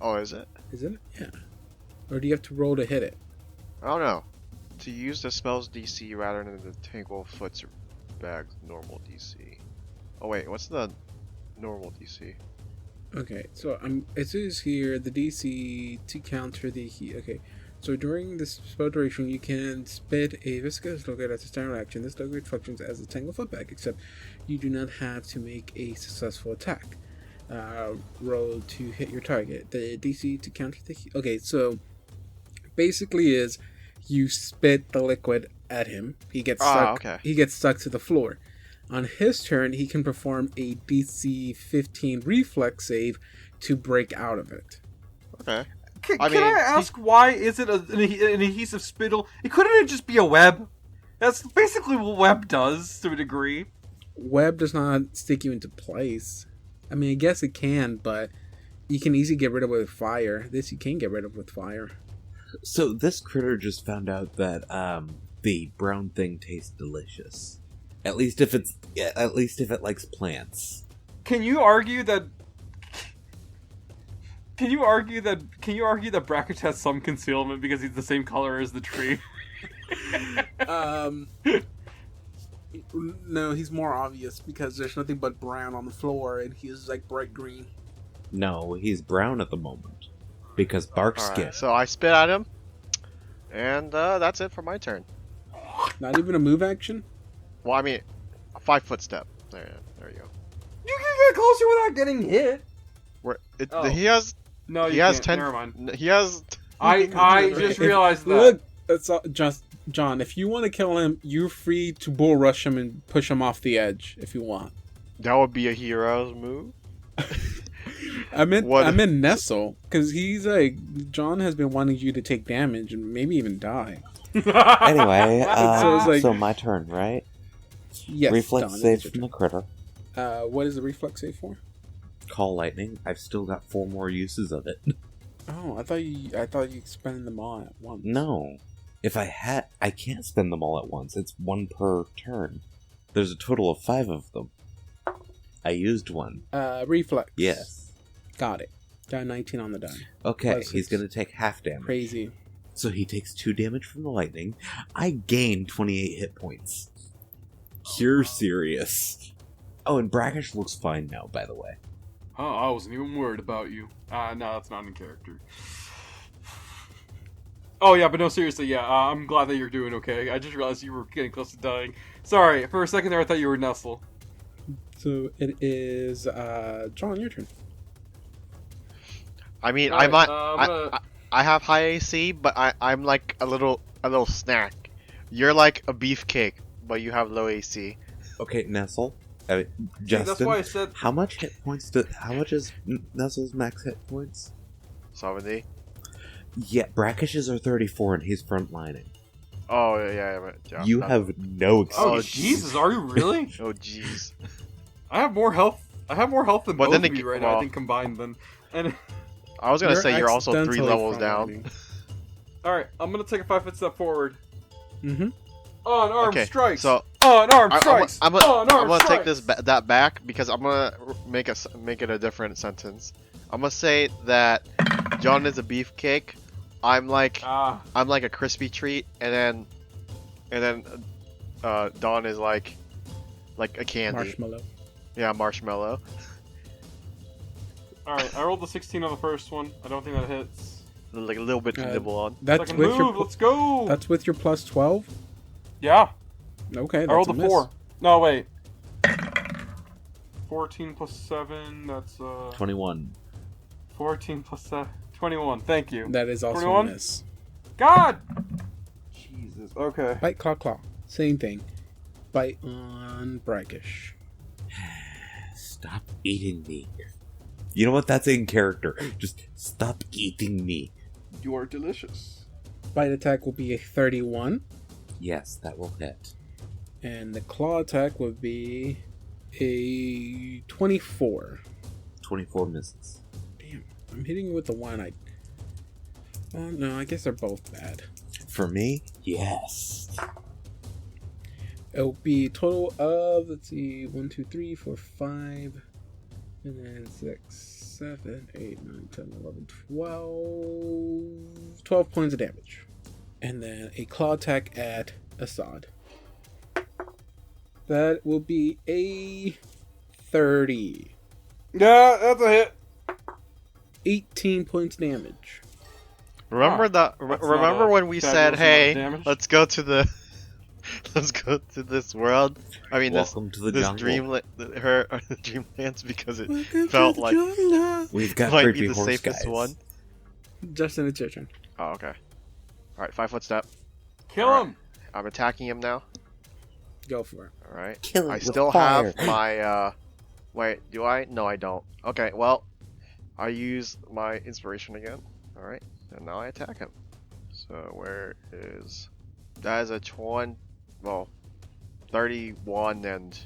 Oh, is it? isn't it? Yeah. Or do you have to roll to hit it? I don't know. To use the spell's DC rather than the Tanglefoot's bag's normal DC. Oh wait, what's the normal DC? Okay, so it says here the DC to counter the heat. Okay, so during this spell duration, you can spit a viscous liquid as a standard action. This liquid functions as a Tanglefoot bag, except you do not have to make a successful attack roll to hit your target. The DC to counter the heat. Okay, so basically is you spit the liquid at him. He gets stuck. Okay. He gets stuck to the floor. On his turn, he can perform a DC 15 reflex save to break out of it. Okay. Can I I ask why is it an adhesive spittle? It couldn't just be a web. That's basically what web does to a degree. Web does not stick you into place. I mean, I guess it can, but you can easily get rid of it with fire. This you can get rid of with fire. So this critter just found out that the brown thing tastes delicious. At least if it likes plants. Can you argue that Brackish has some concealment because he's the same color as the tree? No, he's more obvious because there's nothing but brown on the floor, and he's like bright green. No, he's brown at the moment. Because bark skin. Alright, so I spit at him. And that's it for my turn. Not even a move action? Well, I mean, a 5-foot step. There you go. You can get closer without getting hit. Oh. He has No, he you has can't. 10. Never mind. He has. I just realized that. Look, that's all, just John. If you want to kill him, you're free to bull rush him and push him off the edge if you want. That would be a hero's move. I meant Nestle, because he's like, John has been wanting you to take damage and maybe even die. Anyway, So it's like- so my turn, right? Yes, Reflex Don, save it's your from the critter. turn. What is the reflex save for? Call lightning. I've still got 4 more uses of it. Oh, I thought you expended them all at once. No. If I can't spend them all at once. It's 1 per turn. There's a total of 5 of them. I used 1. Reflex. Yes. Got it. Got a 19 on the die. Okay, Plus he's 6. gonna take half damage. Crazy. So he takes 2 damage from the lightning. I gain 28 hit points. You're serious. Oh, and Brackish looks fine now, by the way. Oh, I wasn't even worried about you. No, that's not in character. Oh, yeah, but no, seriously, yeah, I'm glad that you're doing okay. I just realized you were getting close to dying. Sorry, for a second there I thought you were Nestle. So it is, John, your turn. I mean, Alright, I have high AC, but I'm like a little snack. You're like a beefcake, but you have low AC. Okay, Nestle. See, Justin, that's why I said... how much is Nestle's max hit points? 70. Yeah, Brackish's are 34 and he's frontlining. Oh yeah. You have no excuse. Oh, Jesus, are you really? Oh jeez. I have more health than But both then of you right now, I well- think, combined then. And... I was gonna say you're also 3 accidentally levels down. frontlining. Alright, I'm gonna take a 5-foot step forward. Mm-hmm. Unarmed Okay, strikes! so Unarmed I'm strikes! gonna take that back because I'm gonna make it a different sentence. I'm gonna say that John is a beefcake. I'm like a crispy treat, and then Dawn is like a candy. Marshmallow. Yeah, marshmallow. Alright, I rolled the 16 on the first one. I don't think that hits. Like a little bit to nibble on. That's Second with move, your let's go! that's with your plus 12. Yeah, Okay, that's I rolled a a miss. 4. No, wait. 14 plus 7, that's 21. 14 plus 7, 21. Thank you. That is also 21? a miss. God! Jesus, okay. Bite, claw, claw. Same thing. Bite on Brackish. Stop eating me. You know what? That's in character. Just stop eating me. You are delicious. Bite attack will be a 31, Yes, that will hit. and the claw attack would be a 24. 24 misses. Damn, I'm hitting you with the one. Oh no, I guess they're both bad. For me, yes. It'll be a total of, let's see, 1, 2, 3, 4, 5, and then 6, 7, 8, 9, 10, 11, 12. 12 points of damage. And then a claw attack at Assad. That will be a 30. Yeah, that's a hit. 18 points damage. Remember that's remember not a when we said, fabulous amount of "Hey, damage." let's go to the, let's go to this world." I mean, Welcome to the this jungle. dreamlands because it Welcome felt to the like jungle. We've got might creepy be the horse safest guys. one. Justin, it's your turn. Oh, okay. All right, 5-foot step. Kill Alright. him! I'm attacking him now. Go for it. All right. Kill it I with still fire. have my. Wait, do I? No, I don't. Okay, well, I use my inspiration again. All right, and now I attack him. So where is? That is a 31 and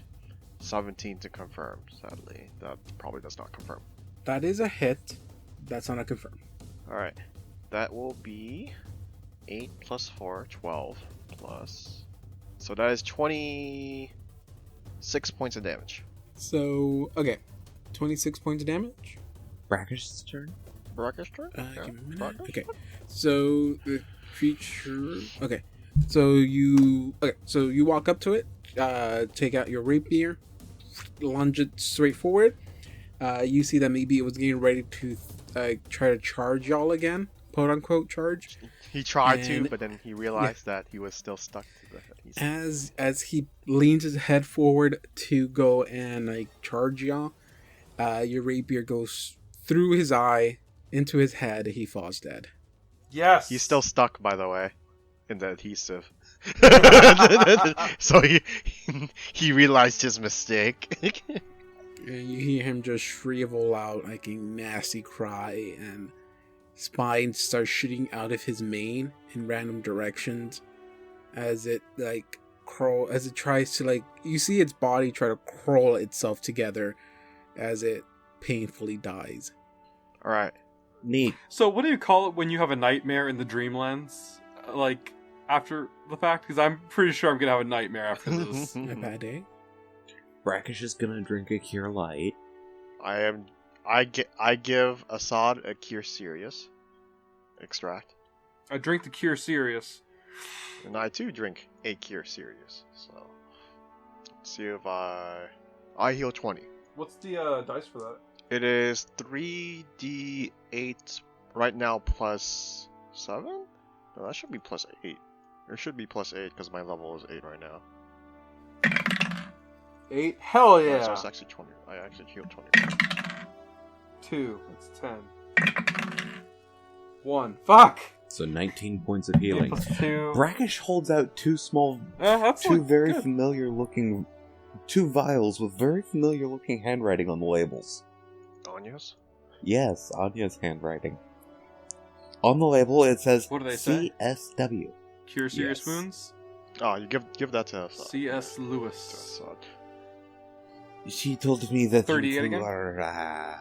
17 to confirm. Sadly, that probably does not confirm. That is a hit. That's not a confirm. All right, that will be 8 plus 4, 12 plus. So that is 26 points of damage. So, okay. 26 points of damage. Brackish's turn? Brackish turn? Give me a minute. Brackish Okay. turn? So the creature. Okay. So you. Okay. So you walk up to it. Take out your rapier. Lunge it straight forward. You see that maybe it was getting ready to try to charge y'all again, quote unquote charge. He tried to, And- but then he realized that he was still stuck to the As he leans his head forward to go and like charge y'all, your rapier goes through his eye into his head. He falls dead. Yes. He's still stuck, by the way, in the adhesive. So he realized his mistake. And you hear him just shrivel out like a nasty cry, and spine starts shooting out of his mane in random directions as it tries to like, you see its body try to crawl itself together as it painfully dies. All right. Neat. So what do you call it when you have a nightmare in the dreamlands? Like, after the fact? Because I'm pretty sure I'm going to have a nightmare after this. A bad day. Brackish is gonna drink a Cure Light. I give Assad a Cure Serious extract, I drink the Cure Serious. and I too drink a Cure Serious. So let's see if I heal 20. What's the dice for that? It is 3d8 right now plus 7. No, that should be plus 8. Or it should be plus 8 because my level is 8 right now. 8? Hell So yeah! it's actually 20. I actually healed 20. 2. That's 10. 1. Fuck! So 19 points of healing. 8 plus 2. Brackish holds out two That's two like very good. familiar looking, two vials with very familiar looking handwriting on the labels. Anya's? Yes, Anya's handwriting. On the label it says What do they say? CSW. Cure Serious Yes. Wounds? Oh, you give that to Assad. C.S. To Lewis. Assad. She told me that 38 you two again? are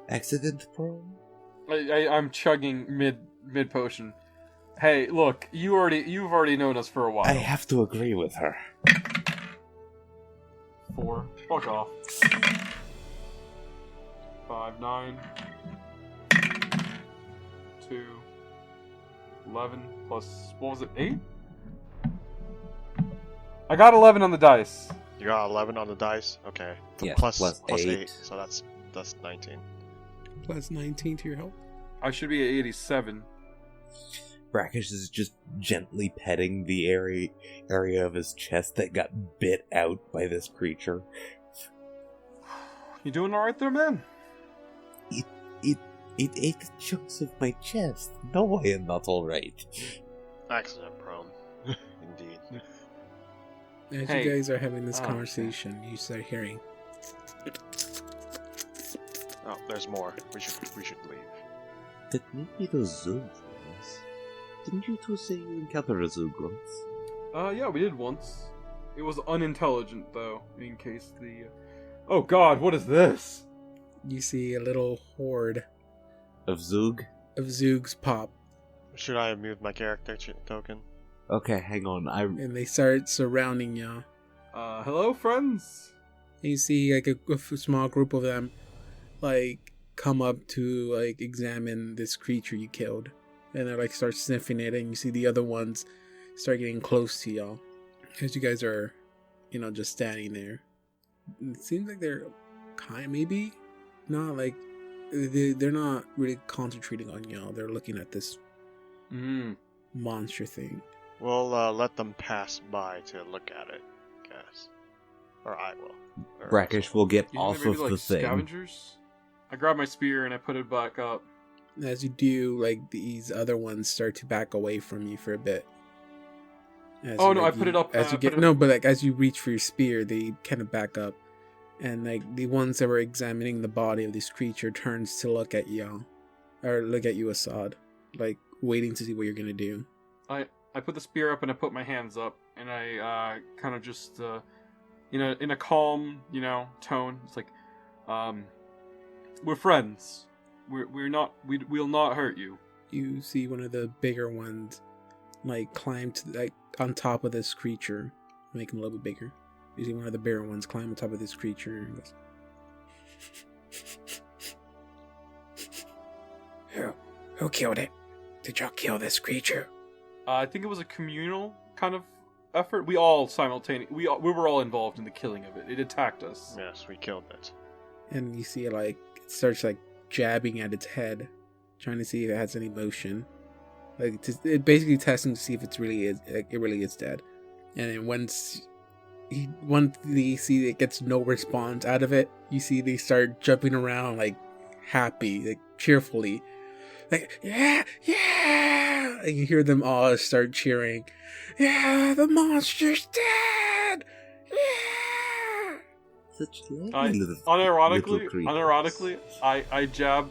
accident prone. I'm chugging mid potion. Hey, look, you've already known us for a while. I have to agree with her. 4. Fuck off. 5, 9. 2. 11 plus, what was it, 8? I got 11 on the dice. You got 11 on the dice? Okay. Yes, plus plus 8. 8. So that's 19. Plus 19 to your health. I should be at 87. Brackish is just gently petting the area of his chest that got bit out by this creature. You doing alright there, man? It ate chunks of my chest. No, I am not alright. Accident prone. Indeed. As Hey. you guys are having this Oh, conversation, you start hearing. Oh, there's more. We should leave. That may be the Zug things. Didn't you two say you encountered a Zug once? Yeah, we did once. It was unintelligent, though, in case the... Oh god, what is this? You see a little horde Of Zug? of Zoogs pop, Should I have moved my character token? Okay, hang on. and they start surrounding y'all. Hello, friends? And you see like a small group of them, like come up to like examine this creature you killed, and they like start sniffing it, and you see the other ones start getting close to y'all as you guys are, just standing there. It seems like they're maybe not like they're not really concentrating on y'all. They're looking at this monster thing. We'll let them pass by to look at it, guess. Or I will. Or Brackish will get You think off they're of maybe, the like, thing. scavengers? I grab my spear and I put it back up. As you do, like these other ones start to back away from you for a bit. As Oh, you, no, like, I put it up, As I you put get it- no, but like as you reach for your spear, they kind of back up, and like the ones that were examining the body of this creature turns to look at y'all, or look at you, Assad, like waiting to see what you're gonna do. I put the spear up and I put my hands up and I kind of just in a calm tone. It's like, we're friends. We'll not hurt you. You see one of the bigger ones, like climb to like on top of this creature, make him a little bit bigger. You see one of the bigger ones climb on top of this creature and goes, Who killed it? Did y'all kill this creature? I think it was a communal kind of effort. We all simultaneously we were all involved in the killing of it. It attacked us. Yes, we killed it. And you see it starts jabbing at its head, trying to see if it has any motion. It basically testing to see if it really is dead. And then once they see it gets no response out of it, you see they start jumping around happy, cheerfully. Yeah! And you hear them all start cheering. Yeah, the monster's dead! Yeah! Such unironically, I jab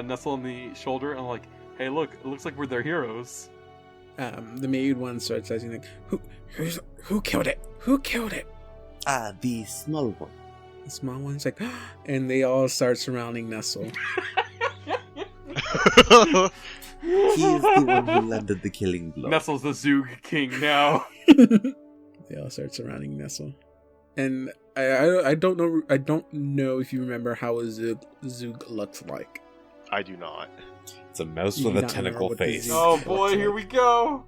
Nestle on the shoulder and hey, look, it looks like we're their heroes. The maid one starts asking who killed it? Who killed it? The small one. The small one's and they all start surrounding Nestle. He's the one who landed the killing blow. Nestle's the Zoog king now. They all start surrounding Nestle. And I don't know if you remember how a Zoog looks like. I do not. It's a mouse with a tentacle face. Oh boy, here we go.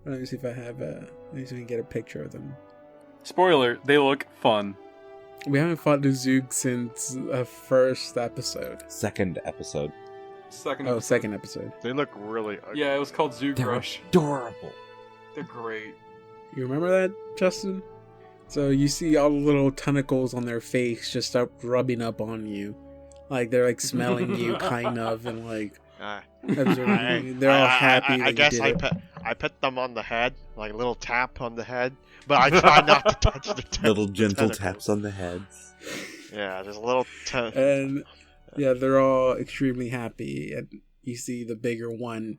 Let me see if I have let me see if I can get a picture of them. Spoiler, they look fun. We haven't fought the Zoog since the first episode. Second episode. Second episode. They look really ugly. Yeah, it was called Zoog They're Rush. adorable. They're great. You remember that, Justin? So you see all the little tentacles on their face just start rubbing up on you. They're smelling you kind of and they're all happy. I guess I pet them on the head, a little tap on the head, but I try not to touch the little gentle tentacles. taps on the heads. Yeah, just a little and yeah, they're all extremely happy. And you see the bigger one,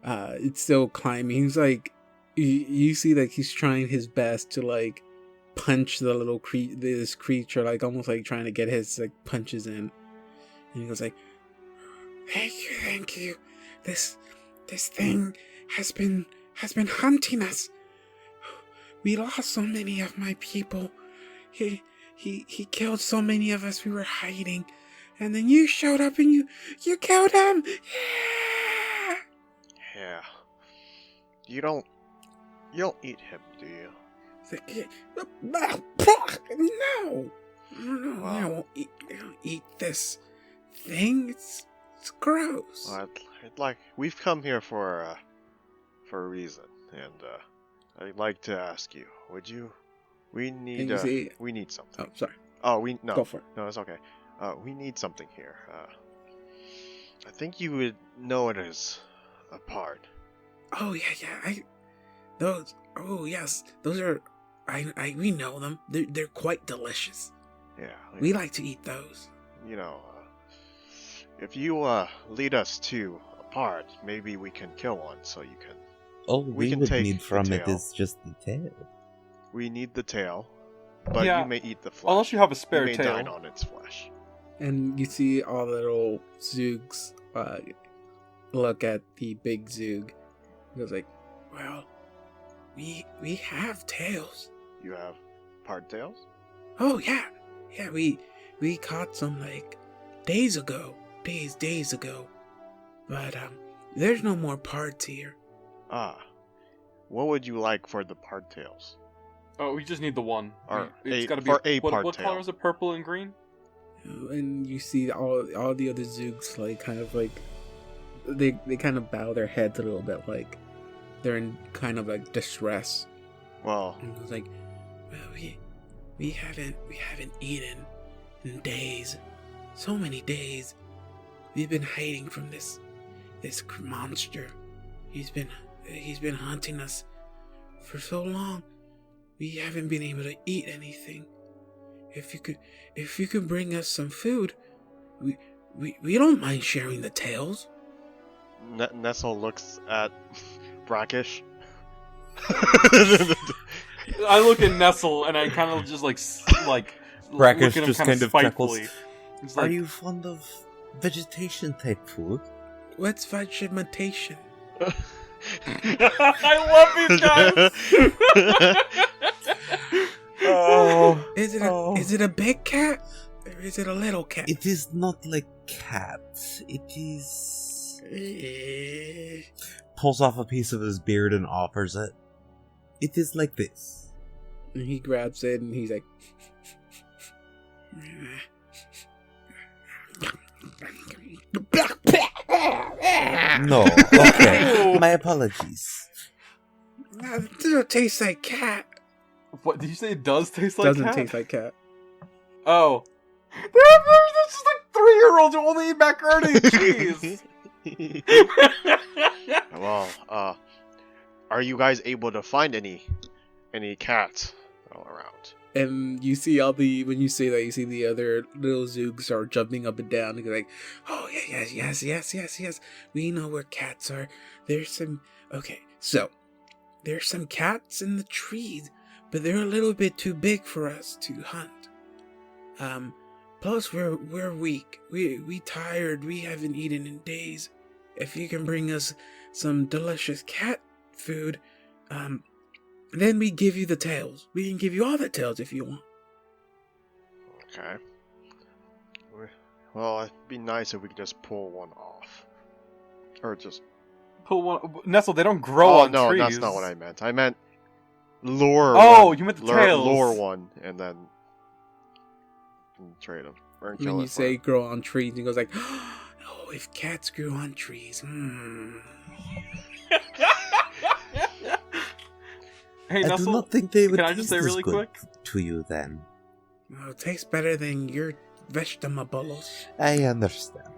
it's still climbing. He's you see that he's trying his best to punch the little this creature, almost trying to get his punches in. And he goes thank you. This thing has been hunting us. We lost so many of my people. He killed so many of us. We were hiding, and then you showed up and you killed him. Yeah. Yeah. You don't eat him, do you? No. Wow. I don't eat this thing. It's gross. We've come here for a reason, and I'd like to ask you, we need something. Oh, sorry. No, go for it. No, it's okay. We need something here. I think you would know it as a part. Oh yeah. Those. Oh yes, those are. We know them. They're quite delicious. Yeah. We like to eat those. If you lead us to a part, maybe we can kill one, so you can. All we can would take need from the it tail. is just the tail. We need the tail, but Yeah. you may eat the flesh. Unless you have a spare you may tail. dine on its flesh. And you see all the little Zoogs look at the big Zoog. He goes well, we have tails. You have part tails? Oh yeah, we caught some days ago, but there's no more parts here. What would you like for the part tails? Oh, we just need the one. Or It's gotta be for a part what tail. color is it? Purple and green? And you see all the other Zoogs they kind of bow their heads a little bit, they're in kind of distress. Well, And it was well, we haven't eaten in days, so many days. We've been hiding from this monster. He's been hunting us for so long. We haven't been able to eat anything. If you could bring us some food, we don't mind sharing the tails. Nestle looks at Brackish. I look at Nestle and I kind of just Brackish look at him just kind kind of spitefully. chuckles. It's Are you fond of vegetation type food? What's vegetation? I love these guys. Oh, Is it a big cat or is it a little cat? it is not like cats. It is. Pulls off a piece of his beard and offers it. It is like this. And he grabs it and he's like, No, okay. My apologies. No, it doesn't taste like cat. What did you say? It does taste like Doesn't cat? taste like cat. Oh, there's just like 3-year-olds who only eat macaroni and cheese. Well, are you guys able to find any cats all around? And you see when you say that, you see the other little Zoogs are jumping up and down and like, oh, yeah, yes. We know where cats are. There's some cats in the trees, but they're a little bit too big for us to hunt. Plus we're weak. We tired. We haven't eaten in days. If you can bring us some delicious cat food, then we give you the tails. We can give you all the tails if you want. Okay. Well, it'd be nice if we could just pull one off. Or just... Pull one. Nestle, they don't grow on no, trees. that's not what I meant. I meant lure Oh, one. you meant the tails. Lure one, and then trade them. When you say grow on trees, he goes like, oh, if cats grew on trees, Hey, I Nestle, do not think they would can I just say taste really as good quick? to you then. Well, it tastes better than your vegetables. I understand.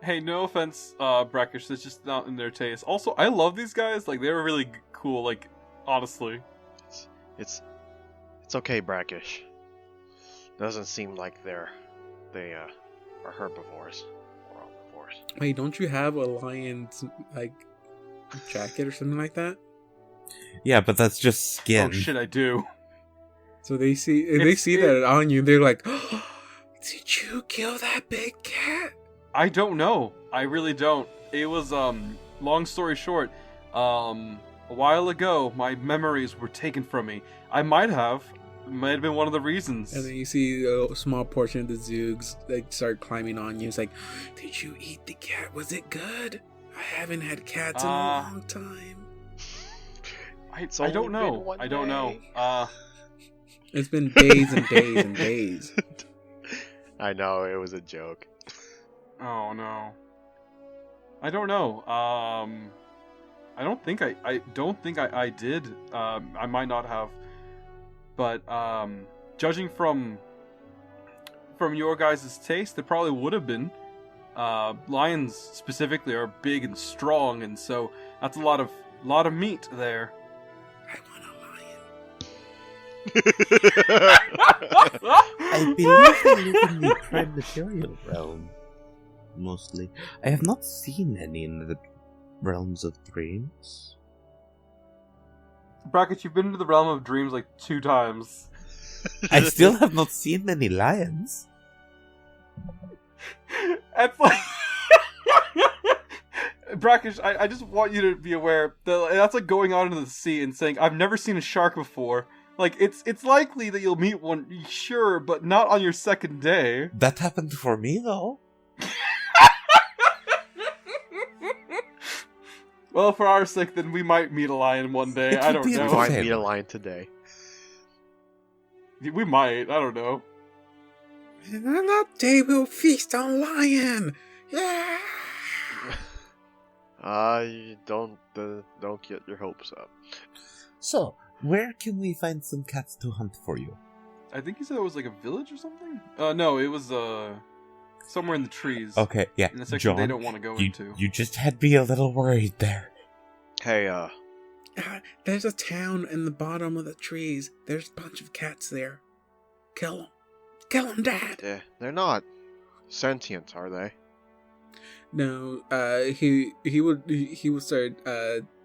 Hey, no offense, Brackish, it's just not in their taste. Also, I love these guys. Like, they were really cool. Like, honestly. It's okay, Brackish. Doesn't seem like they are herbivores or omnivores. Wait, don't you have a lion's like jacket or something like that? Yeah, but that's just skin. Oh shit, I do. So they see that on you, they're like, oh, did you kill that big cat? I don't know. I really don't. It was long story short, a while ago my memories were taken from me. It might have been one of the reasons. And then you see a small portion of the Zoogs like start climbing on you. It's like, did you eat the cat? Was it good? I haven't had cats in a long time. I don't know. I don't know. It's been days and days and days. I know, it was a joke. Oh no. I don't know. I don't think I did. I might not have. But judging from your guys' taste, it probably would have been. Lions specifically are big and strong, and so that's a lot of meat there. I want I believe they live in the prime material realm. Mostly. I have not seen any in the realms of dreams. Brackets, you've been into the realm of dreams like 2 times. I still have not seen many lions. That's like... Brackish, I just want you to be aware that that's like going out into the sea and saying, I've never seen a shark before. Like, it's likely that you'll meet one, sure, but not on your second day. That happened for me, though. Well, for our sake, then we might meet a lion one day. It I would don't be We know. might Okay. meet a lion today. We might. I don't know. And on that day we'll feast on lion. Yeah. Don't get your hopes up. So, where can we find some cats to hunt for you? I think you said it was like a village or something? No, it was somewhere in the trees. Okay, yeah, In a section John, they don't want to go into. you just had me a little worried there. Hey, There's a town in the bottom of the trees. There's a bunch of cats there. Kill them. Kill them, Dad. they're not sentient, are they? No, he would start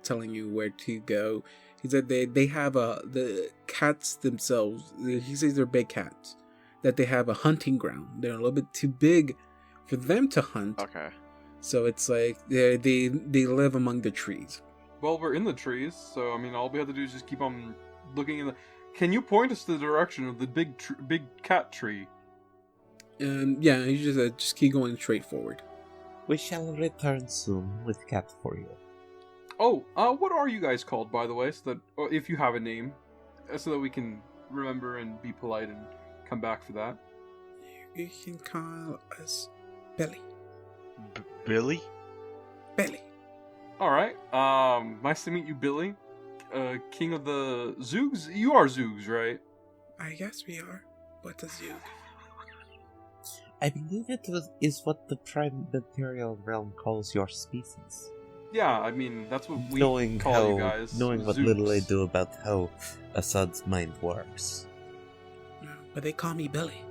telling you where to go. He said they have the cats themselves. He says they're big cats. That they have a hunting ground. They're a little bit too big for them to hunt. Okay. So it's like they live among the trees. Well, we're in the trees, so I mean, all we have to do is just keep on looking in the... Can you point us to the direction of the big cat tree? Yeah, you just keep going straight forward. We shall return soon with cat for you. Oh, what are you guys called, by the way? So that, or if you have a name, so that we can remember and be polite and come back for that. You can call us Billy. Billy? Alright, nice to meet you, Billy. King of the Zoogs? You are Zoogs, right? I guess we are. What is you? I believe is what the Prime Imperial Realm calls your species. Yeah, I mean, that's what we Knowing call you guys. knowing what Zoogs. little I do about how Assad's mind works. No, but they call me Billy.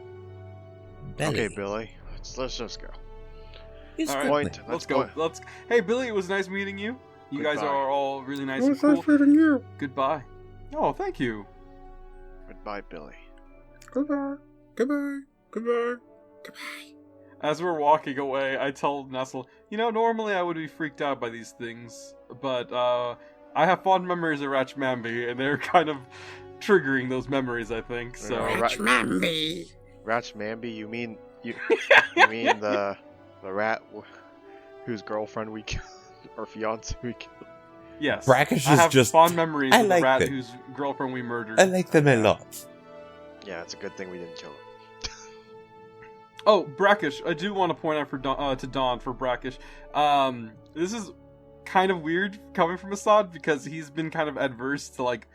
Okay, Billy. Let's just go. He's All right. good, Point. man. Let's go. Hey, Billy, it was nice meeting you. You guys Goodbye. are all really nice What's and that cool. feeling you? Goodbye. Oh, thank you. Goodbye, Billy. Goodbye. Goodbye. Goodbye. Goodbye. As we're walking away, I tell Nestle, normally I would be freaked out by these things, but I have fond memories of Ratchmanby, and they're kind of triggering those memories, I think. So Ratchmanby. Ratchmanby? You mean you mean the rat whose girlfriend we killed or fiance we killed? yes, Brackish I is have just- fond memories I of the like rat them. whose girlfriend we murdered. I like them a lot. Yeah, it's a good thing we didn't kill him. Oh, Brackish, I do want to point out to Don for Brackish. This is kind of weird coming from Assad because he's been kind of adverse to like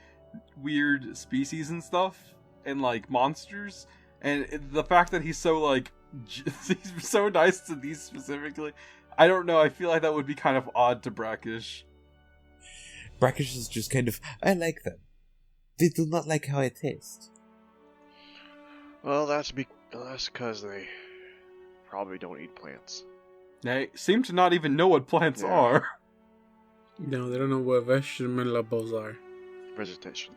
weird species and stuff and like monsters, and the fact that he's so like he's so nice to these specifically. I don't know. I feel like that would be kind of odd to Brackish. Brackish is just kind of, I like them. They do not like how I taste. Well, that's because they probably don't eat plants. They seem to not even know what plants Yeah. are. No, they don't know what vegetables are. Vegetation.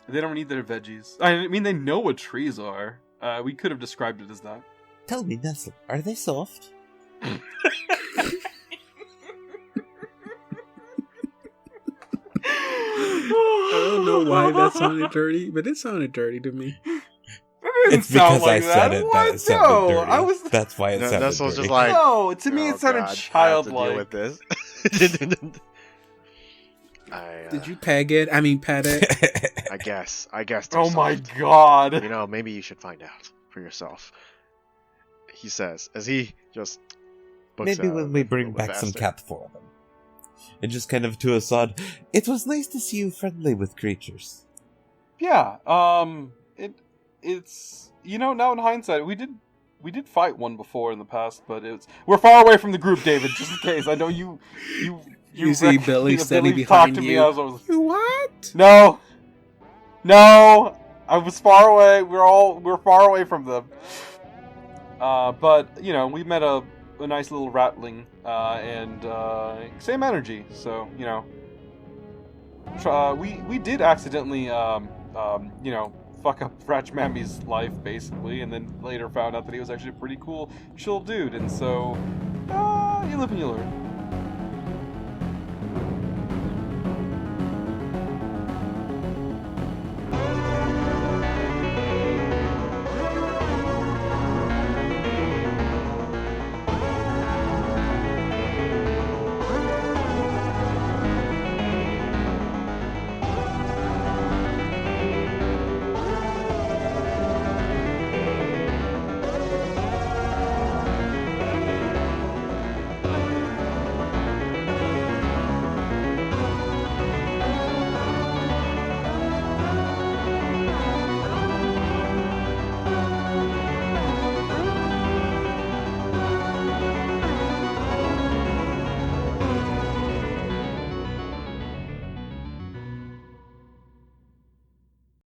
They don't eat their veggies. I mean, they know what trees are. We could have described it as that. Tell me, Nestle, are they soft? I don't know why that sounded dirty, but it sounded dirty to me. It didn't It's sound because like I that. said it What? that it sounded No, dirty. I was. That's why it sounded Nestle's dirty. just like, No, to me "Oh, it sounded God, I have to childlike. deal with this. Did you peg it? I mean, pet it? I guess. They're Oh my soft. god. Maybe you should find out for yourself. He says as he just books Maybe out when we a bring little back bit some faster. cat for them. And just kind of to Assad, it was nice to see you friendly with creatures. Yeah. It's now in hindsight we did fight one before in the past, but we're far away from the group, David. Just in case, I know you. You see Billy standing Billy behind talked to me you. as I was. You what? No, I was far away. We're far away from them. But we met a nice little ratling, and same energy. So we did accidentally fuck up Ratchmanby's life basically, and then later found out that he was actually a pretty cool, chill dude. And so you live and you learn.